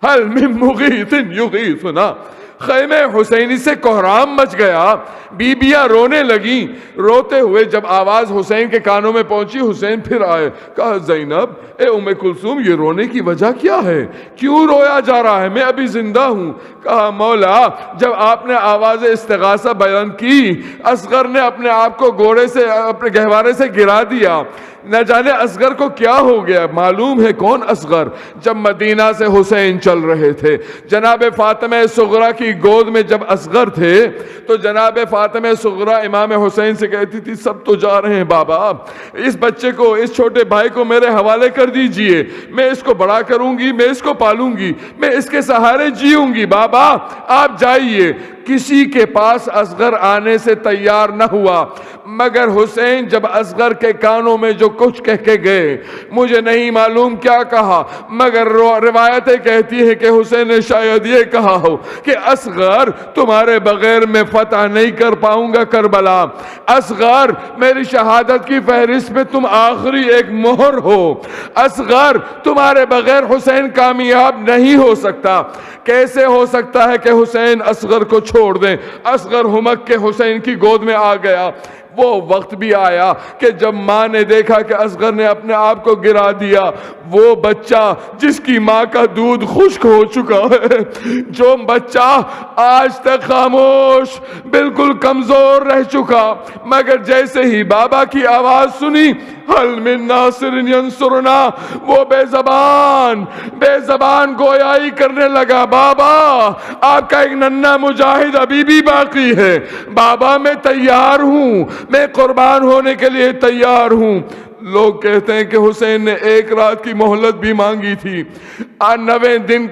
هل من مغیث یغیثنا. خیمے حسینی سے کوہرام مچ گیا, بیبیاں رونے لگیں. روتے ہوئے جب آواز حسین کے کانوں میں پہنچی, حسین پھر آئے, کہا زینب, اے ام کلثوم, یہ رونے کی وجہ کیا ہے, کیوں رویا جا رہا ہے, میں ابھی زندہ ہوں. کہا مولا, جب آپ نے آواز استغاثہ بیان کی, اصغر نے اپنے آپ کو گھوڑے سے, اپنے گہوارے سے گرا دیا. نہ جانے اصغر کو کیا ہو گیا. معلوم ہے کون اصغر؟ جب مدینہ سے حسین چل رہے تھے, جناب فاطمہ صغرا کی گود میں جب اصغر تھے, تو جناب فاطمہ صغرا امام حسین سے کہتی تھی سب تو جا رہے ہیں بابا, اس بچے کو, اس چھوٹے بھائی کو میرے حوالے کر دیجئے, میں اس کو بڑا کروں گی, میں اس کو پالوں گی, میں اس کے سہارے جیوں گی, بابا آپ جائیے. کسی کے پاس اصغر آنے سے تیار نہ ہوا. مگر حسین جب اصغر کے کانوں میں جو کچھ کہہ کے گئے, مجھے نہیں معلوم کیا کہا, مگر روایتیں کہتی ہیں کہ حسین نے شاید یہ کہا ہو کہ اصغر, تمہارے بغیر میں فتح نہیں کر پاؤں گا کربلا. اصغر, میری شہادت کی فہرست میں تم آخری ایک مہر ہو. اصغر, تمہارے بغیر حسین کامیاب نہیں ہو سکتا. کیسے ہو سکتا ہے کہ حسین اصغر کو چھوڑ دیں؟ اصغر ہمک کے حسین کی گود میں آ گیا. وہ وقت بھی آیا کہ جب ماں نے دیکھا کہ اصغر نے اپنے آپ کو گرا دیا, وہ بچہ جس کی ماں کا دودھ خشک ہو چکا ہے, جو بچہ آج تک خاموش, بالکل کمزور رہ چکا, مگر جیسے ہی بابا کی آواز سنی, هل من ناصر ینصرنا, وہ بے زبان گویائی کرنے لگا, بابا آپ کا ایک ننھا مجاہد ابھی بھی باقی ہے, بابا میں تیار ہوں, میں قربان ہونے کے لیے تیار ہوں. لوگ کہتے ہیں کہ حسین نے ایک رات کی مہلت بھی مانگی تھی. 90 دن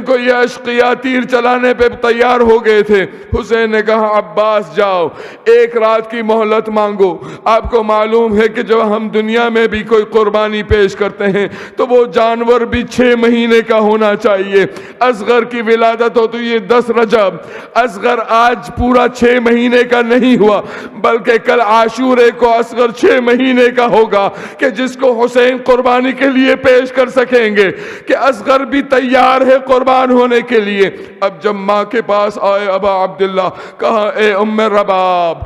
کو یہ اشقیاء تیر چلانے پہ تیار ہو گئے تھے. حسین نے کہا عباس جاؤ, ایک رات کی مہلت مانگو. آپ کو معلوم ہے کہ جب ہم دنیا میں بھی کوئی قربانی پیش کرتے ہیں تو وہ جانور بھی 6 مہینے کا ہونا چاہیے. اصغر کی ولادت ہو تو یہ 10 رجب, اصغر آج پورا 6 مہینے کا نہیں ہوا, بلکہ کل عاشورے کو اصغر 6 مہینے کا ہوگا, کہ جس کو حسین قربانی کے لیے پیش کر سکیں گے, کہ اصغر بھی تیار ہے قربان ہونے کے لیے. اب جب ماں کے پاس آئے ابا عبداللہ, کہا اے ام رباب,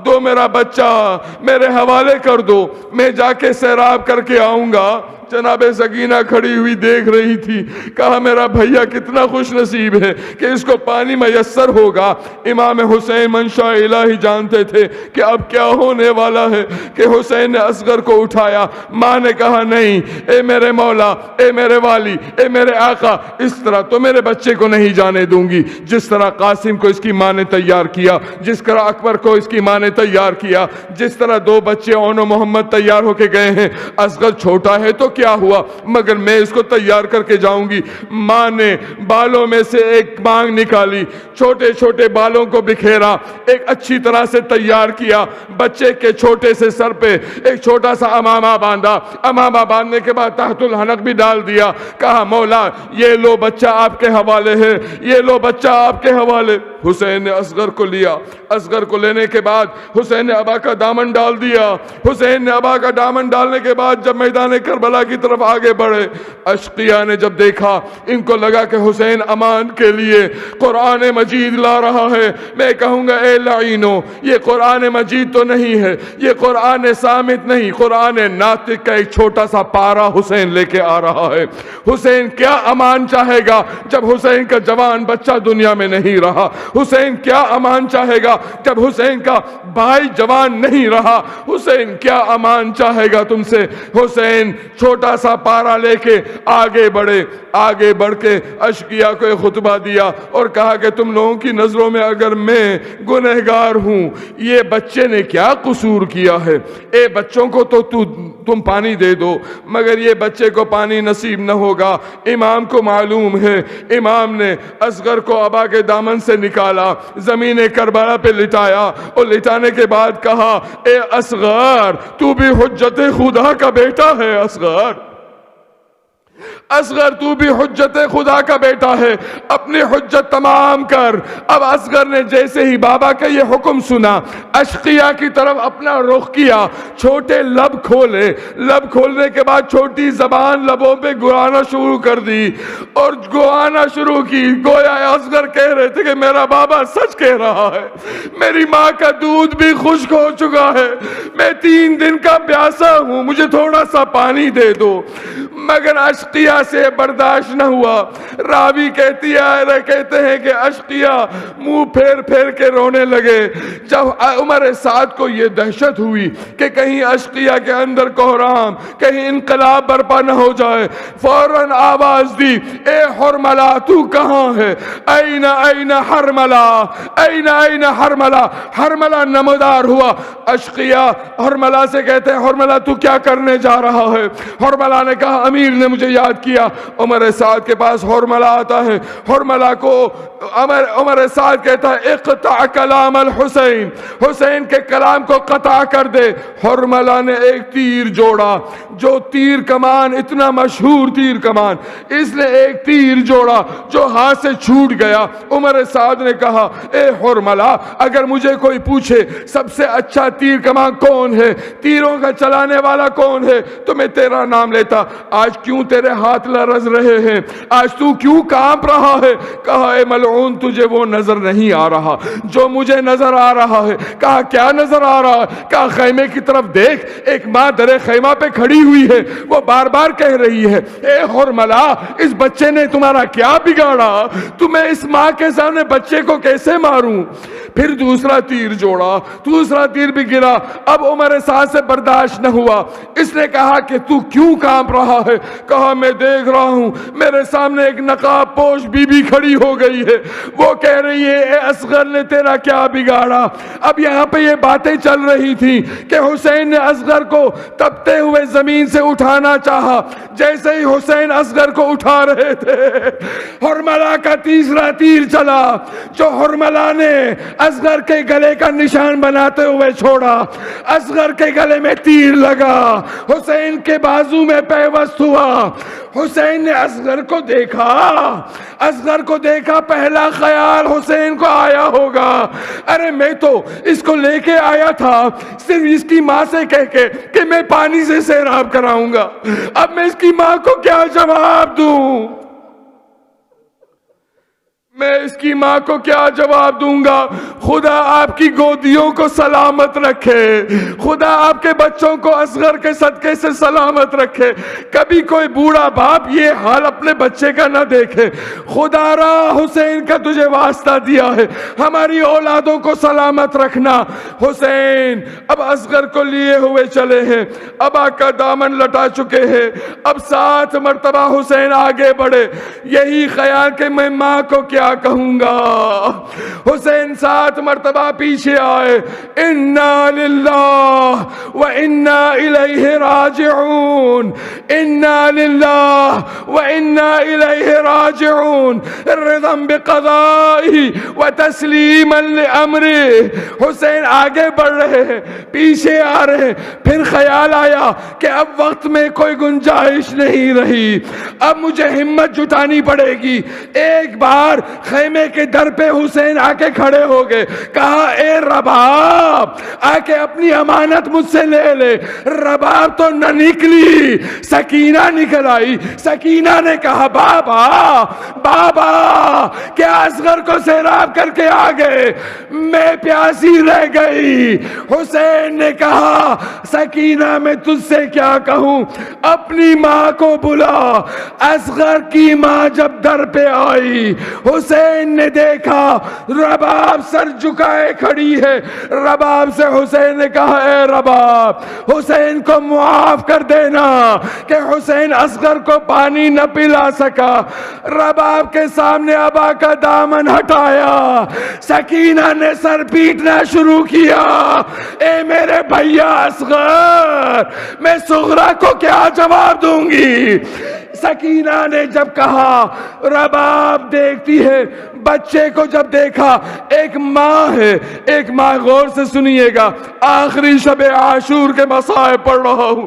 دو میرا بچہ میرے حوالے کر دو, میں جا کے سیراب کر کے آؤں گا. جناب سکینہ کھڑی ہوئی دیکھ رہی تھی. کہا میرا بھیا کتنا خوش نصیب ہے کہ اس کو پانی میسر ہوگا. امام حسین منشاء الہی جانتے تھے کہ اب کیا ہونے والا ہے, کہ حسین نے اصغر کو اٹھایا. ماں نے کہا نہیں, اے میرے مولا, اے میرے والی, اے میرے آقا, اس طرح تو میرے بچے کو نہیں جانے دوں گی. جس طرح قاسم کو اس کی ماں نے تیار کیا, جس طرح اکبر کو اس کی ماں نے تیار کیا, جس طرح 2 بچے اون و محمد تیار ہو کے گئے ہیں, اصغر چھوٹا ہے تو کیا ہوا مگر میں اس کو تیار کر کے جاؤں گی۔ ماں نے بالوں میں سے ایک مانگ نکالی، چھوٹے چھوٹے بالوں کو بکھیرا، ایک اچھی طرح سے تیار کیا، بچے کے چھوٹے سے سر پہ ایک چھوٹا سا امامہ باندھا، امامہ باندھنے کے بعد تحت الحنک بھی ڈال دیا، کہا مولا یہ لو بچہ آپ کے حوالے ہے، یہ لو بچہ آپ کے حوالے۔ حسین نے اصغر کو لیا، اصغر کو لینے کے بعد حسین نے ابا کا دامن ڈال دیا۔ حسین نے ابا کا دامن ڈالنے کے بعد جب میدان کربلا کی طرف آگے بڑھے، اشقیاء نے جب دیکھا، ان کو لگا کہ حسین امان کے لیے قرآن مجید لا رہا ہے۔ میں کہوں گا اے لعینو، یہ قرآن مجید تو نہیں ہے، یہ قرآن صامت نہیں، قرآن ناطق کا ایک چھوٹا سا پارا حسین لے کے آ رہا ہے۔ حسین کیا امان چاہے گا جب حسین کا جوان بچہ دنیا میں نہیں رہا؟ حسین کیا امان چاہے گا جب حسین کا بھائی جوان نہیں رہا؟ حسین کیا امان چاہے گا تم سے؟ حسین چھوٹا سا پارا لے کے آگے بڑھے، آگے بڑھ کے اشقیاء کو ایک خطبہ دیا اور کہا کہ تم لوگوں کی نظروں میں اگر میں گنہگار ہوں، یہ بچے نے کیا قصور کیا ہے؟ اے بچوں کو تو تم پانی دے دو، مگر یہ بچے کو پانی نصیب نہ ہوگا۔ امام کو معلوم ہے، امام نے اصغر کو ابا کے دامن سے نکالا، زمین کربلا پہ لٹایا اور لٹانے کے بعد کہا اے اصغر تو بھی حجت خدا کا بیٹا ہے، اصغر تو بھی حجت خدا کا بیٹا ہے، اپنی حجت تمام کر۔ اب اصغر نے جیسے ہی بابا کا یہ حکم سنا، اشقیاء کی طرف اپنا رخ کیا، چھوٹے لب کھولے، لب کھولنے کے بعد چھوٹی زبان لبوں پہ گوانا شروع کر دی اور گوانا شروع کی، گویا اصغر کہہ رہے تھے کہ میرا بابا سچ کہہ رہا ہے، میری ماں کا دودھ بھی خشک ہو چکا ہے، میں 3 دن کا پیاسا ہوں، مجھے تھوڑا سا پانی دے دو۔ مگر اشقیاء سے برداشت نہ ہوا۔ راوی کہتے ہیں کہ اشقیاء منہ پھیر پھیر کے رونے لگے۔ جب عمر سعد کو یہ دہشت ہوئی کہ کہیں اشقیاء کے اندر کوہرام، کہیں انقلاب برپا نہ ہو جائے، فوراً آواز دی اے حرملہ تو کہاں ہے؟ این این حرملہ، این این حرملہ۔ حرملہ نمودار ہوا۔ اشقیاء حرملہ سے کہتے ہیں حرملہ تو کیا کرنے جا رہا ہے؟ حرملہ نے کہا امیر نے مجھے یاد کیا۔ عمر سعد کے پاس حرملہ آتا ہے، حرملہ کو عمر سعد کہتا ہے اقطع کلام الحسین، حسین کے کلام کو قطع کر دے۔ حرملہ نے ایک تیر جوڑا، جو تیر کمان اتنا مشہور تیر کمان، اس نے ایک تیر جوڑا جو ہاتھ سے چھوٹ گیا۔ عمر سعد نے کہا اے حرملہ اگر مجھے کوئی پوچھے سب سے اچھا تیر کمان کون ہے، تیروں کا چلانے والا کون ہے، تو میں تیرا نام لیتا۔ آج کیوں تیرے ہاتھ لرز رہے ہیں؟ آج تو کیوں کانپ رہا ہے؟ کہا اے ملعون تجھے وہ نظر نہیں آ رہا جو مجھے نظر آ رہا ہے۔ کہا کیا نظر آ رہا ہے؟ کہا خیمے کی طرف دیکھ، ایک ماں در خیمہ پہ کھڑی ہوئی ہے، وہ بار بار کہہ رہی ہے اے حرملہ اس بچے نے تمہارا کیا بگاڑا؟ تو میں اس ماں کے سامنے بچے کو کیسے ماروں؟ پھر دوسرا تیر جوڑا، دوسرا تیر بھی گرا۔ اب عمر سعد سے برداشت نہ ہوا، اس نے کہا کہ تو کیوں کانپ رہا ہے؟ کہا میں دیکھ رہا ہوں میرے سامنے ایک نقاب پوش بی بی کھڑی ہو گئی ہے، وہ کہہ رہی ہے اے اصغر نے تیرا کیا بگاڑا؟ اب یہاں پہ یہ باتیں چل رہی تھی کہ حسین نے اصغر کو تپتے ہوئے زمین سے اٹھانا چاہا۔ جیسے ہی حسین اصغر کو اٹھا رہے تھے، حرملہ کا تیسرا تیر چلا جو حرملہ نے اصغر کے گلے کا نشان بناتے ہوئے چھوڑا۔ اصغر کے گلے میں تیر لگا، حسین کے بازو میں پیوست ہوا۔ حسین نے اصغر کو دیکھا، اصغر کو دیکھا، پہلا خیال حسین کو آیا ہوگا ارے میں تو اس کو لے کے آیا تھا صرف اس کی ماں سے کہہ کے کہ میں پانی سے سیراب کراؤں گا، اب میں اس کی ماں کو کیا جواب دوں؟ میں اس کی ماں کو کیا جواب دوں گا؟ خدا آپ کی گودیوں کو سلامت رکھے، خدا آپ کے بچوں کو اصغر کے صدقے سے سلامت رکھے، کبھی کوئی بوڑھا باپ یہ حال اپنے بچے کا نہ دیکھے۔ خدا را حسین کا تجھے واسطہ دیا ہے، ہماری اولادوں کو سلامت رکھنا۔ حسین اب اصغر کو لیے ہوئے چلے ہیں، ابا کا دامن لٹا چکے ہیں، اب 7 مرتبہ حسین آگے بڑھے، یہی خیال کہ میں ماں کو کیا کہوں گا۔ حسین 7 مرتبہ پیچھے آئے، انا للہ و انا الیہ راجعون، انا للہ و انا الیہ راجعون رضا بقضائہ و تسلیما لامرہ. حسین آگے بڑھ رہے ہیں، پیچھے آ رہے ہیں. پھر خیال آیا کہ اب وقت میں کوئی گنجائش نہیں رہی، اب مجھے ہمت جٹانی پڑے گی. ایک بار خیمے کے در پہ حسین آ کے کھڑے ہو گئے. کہا اے رباب آ کے اپنی امانت مجھ سے لے لے. رباب تو نہ نکلی، سکینہ نکل آئی. سکینہ نے کہا بابا بابا کیا اصغر کو سیراب کر کے آ گئے؟ میں پیاسی رہ گئی. حسین نے کہا سکینہ میں تجھ سے کیا کہوں، اپنی ماں کو بلا. اصغر کی ماں جب در پہ آئی، حسین نے دیکھا رباب سر جھکائے کھڑی ہے. رباب سے حسین نے کہا اے رباب حسین کو معاف کر دینا کہ حسین اصغر کو پانی نہ پلا سکا. رباب کے سامنے ابا کا دامن ہٹایا. سکینہ نے سر پیٹنا شروع کیا. اے میرے بھیا اصغر، میں صغرا کو کیا جواب دوں گی؟ سکینہ نے جب کہا، رباب دیکھتی ہے بچے کو. جب دیکھا ایک ماں ہے، ایک ماں. غور سے سنیے گا، آخری شب عاشور کے مصائب پڑھ رہا ہوں.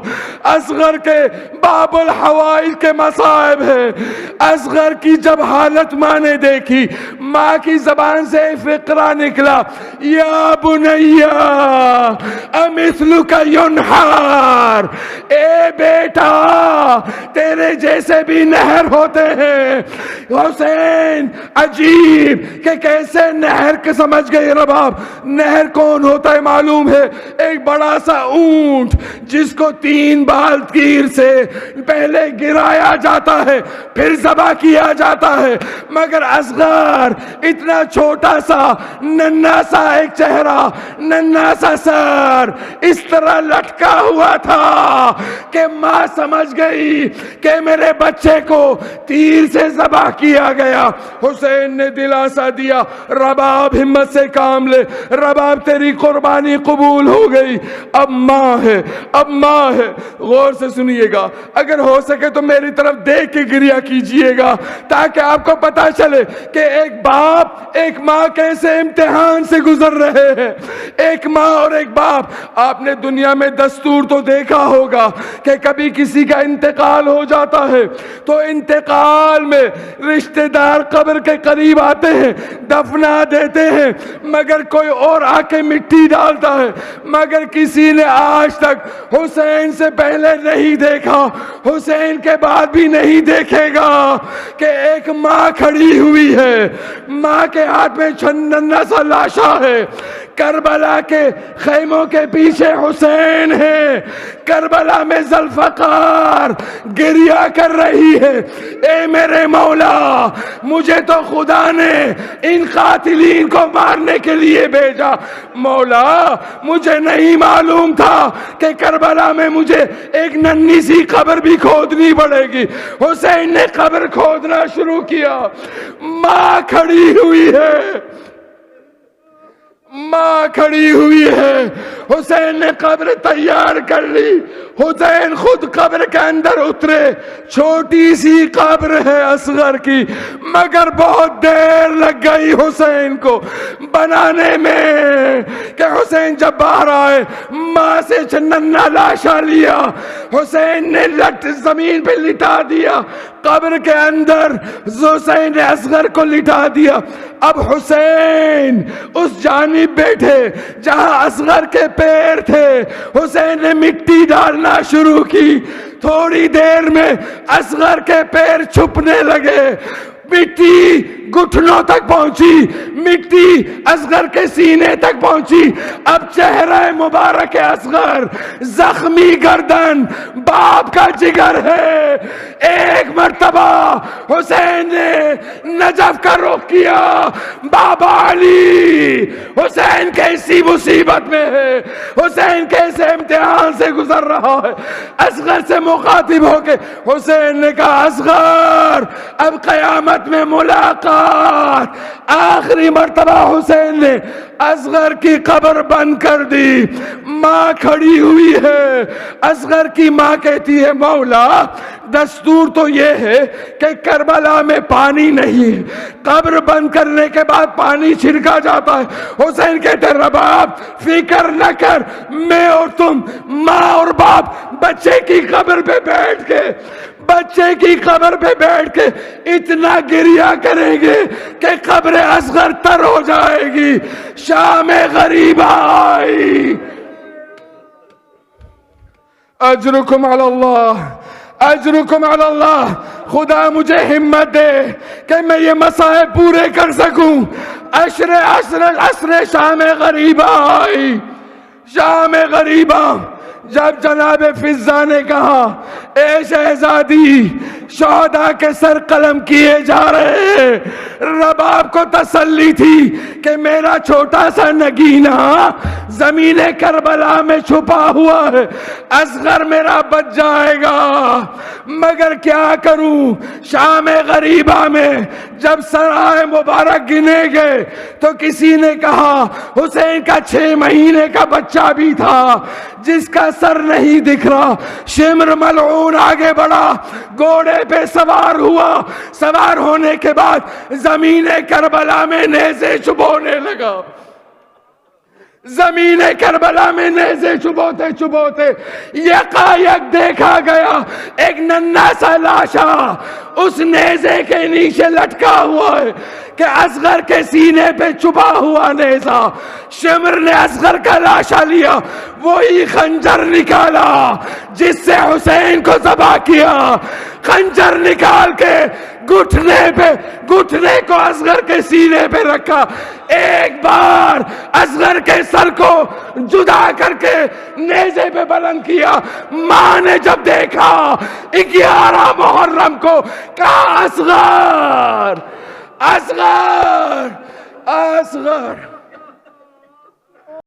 اصغر کے باب الحوائج کے مصائب ہے. اصغر کی جب حالت ماں نے دیکھی، ماں کی زبان سے فقرہ نکلا، یا بنیا امثلک ینحار، اے بیٹا تیرے جیسے بھی نہر ہوتے ہیں. حسین عجیب کہ کیسے نہر کے سمجھ گئے رباب. نہر کون ہوتا ہے معلوم ہے؟ ایک بڑا سا اونٹ جس کو 3 بال تیر سے پہلے گرایا جاتا ہے پھر ذبح کیا جاتا ہے. مگر اصغر اتنا چھوٹا سا ننھا سا ایک چہرہ، ننھا سا سر اس طرح لٹکا ہوا تھا کہ ماں سمجھ گئی کہ میرے بچے کو تیر سے ذبح کیا گیا. حسین نے دلاسا دیا، رباب ہمت سے کام لے، رباب تیری قربانی قبول ہو گئی. اب ماں ہے، اب ماں ہے. غور سے سنیے گا، اگر ہو سکے تو میری طرف دیکھ کے گریہ کیجئے گا تاکہ آپ کو پتا چلے کہ ایک باپ ایک ماں کیسے امتحان سے گزر رہے ہیں. ایک ماں اور ایک باپ. آپ نے دنیا میں دستور تو دیکھا ہوگا کہ کبھی کسی کا انتقال ہو جاتا ہے تو انتقال میں رشتہ دار قبر کے قریب آتے ہیں، دفنا دیتے ہیں، مگر کوئی اور آ کے مٹی ڈالتا ہے. مگر کسی نے آج تک حسین سے پہلے نہیں دیکھا، حسین کے بعد بھی نہیں دیکھے گا کہ ایک ماں کھڑی ہوئی ہے، ماں کے ہاتھ میں چھننا سا لاشا ہے. کربلا کے خیموں کے پیچھے حسین ہے، کربلا میں ذوالفقار گریہ کر رہی ہے. اے میرے مولا مجھے تو خدا نے ان قاتلین کو مارنے کے لیے بھیجا. مولا مجھے نہیں معلوم تھا کہ کربلا میں مجھے ایک ننھی سی قبر بھی کھودنی پڑے گی. حسین نے قبر کھودنا شروع کیا. ماں کھڑی ہوئی ہے، ماں کھڑی ہوئی ہے. حسین نے قبر تیار کر لی. حسین خود قبر کے اندر اترے. چھوٹی سی قبر ہے اصغر کی، مگر بہت دیر لگ گئی حسین کو بنانے میں. کہ حسین جب باہر آئے ماں سے چھننا لاشا لیا، حسین نے زمین پہ لٹا دیا. قبر کے اندر حسین نے اصغر کو لٹا دیا. اب حسین اس جانب بیٹھے جہاں اصغر کے پیر تھے. حسین نے مٹی ڈالنا شروع کی. تھوڑی دیر میں اصغر کے پیر چھپنے لگے. مٹی گھٹنوں تک پہنچی، مٹی اصغر کے سینے تک پہنچی. اب چہرہ مبارک اصغر، زخمی گردن، باپ کا جگر ہے. ایک مرتبہ حسین نے نجف کا رخ کیا. بابا علی حسین کیسی مصیبت میں ہے، حسین کیسے امتحان سے گزر رہا ہے. اصغر سے مخاطب ہو کے حسین نے کہا اصغر اب قیامت قیامت میں ملاقات. آخری مرتبہ حسین نے اصغر کی قبر بند کر دی. ماں کھڑی ہوئی ہے. اصغر کی ماں کہتی ہے مولا دستور تو یہ ہے کہ کربلا میں پانی نہیں, قبر بند کرنے کے بعد پانی چھڑکا جاتا ہے. حسین کہتے رباب فکر نہ کر, میں اور تم ماں اور باپ بچے کی قبر پہ بیٹھ کے اتنا گریہ کریں گے کہ قبر اصغر تر ہو جائے گی. شام غریب آئی. اجرکم علی اللہ, اجرکم علی اللہ. خدا مجھے ہمت دے کہ میں یہ مسائل پورے کر سکوں. عصر شام غریبہ آئی. شام غریبہ جب جناب فضہ نے کہا اے شہزادی شہداء کے سر قلم کیے جا رہے ہیں, رباب کو تسلی تھی کہ میرا چھوٹا سا نگینہ زمین کربلا میں چھپا ہوا ہے, اصغر میرا بچ جائے گا. مگر کیا کروں. شام غریبہ میں جب سرائے مبارک گنے گئے تو کسی نے کہا حسین کا 6 مہینے کا بچہ بھی تھا جس کا سر نہیں دکھ رہا. شمر ملعون آگے بڑھا, گھوڑے پہ سوار ہوا. سوار ہونے کے بعد زمین کربلا میں نیزے چبونے لگا. زمین کربلا میں نیزے چبوتے یکایک دیکھا گیا ایک ننھا سا لاشا اس نیزے کے نیچے لٹکا ہوا ہے کہ اصغر کے سینے پہ چھپا ہوا نیزہ. شمر نے اصغر کا لاشا لیا, وہی خنجر نکالا جس سے حسین کو ذبح کیا. خنجر نکال کے گھٹنے کو اصغر کے سینے پہ رکھا. ایک بار اصغر کے سر کو جدا کر کے نیزے پہ بلند کیا. ماں نے جب دیکھا 11 محرم کو کہا اصغر اصغر اصغر.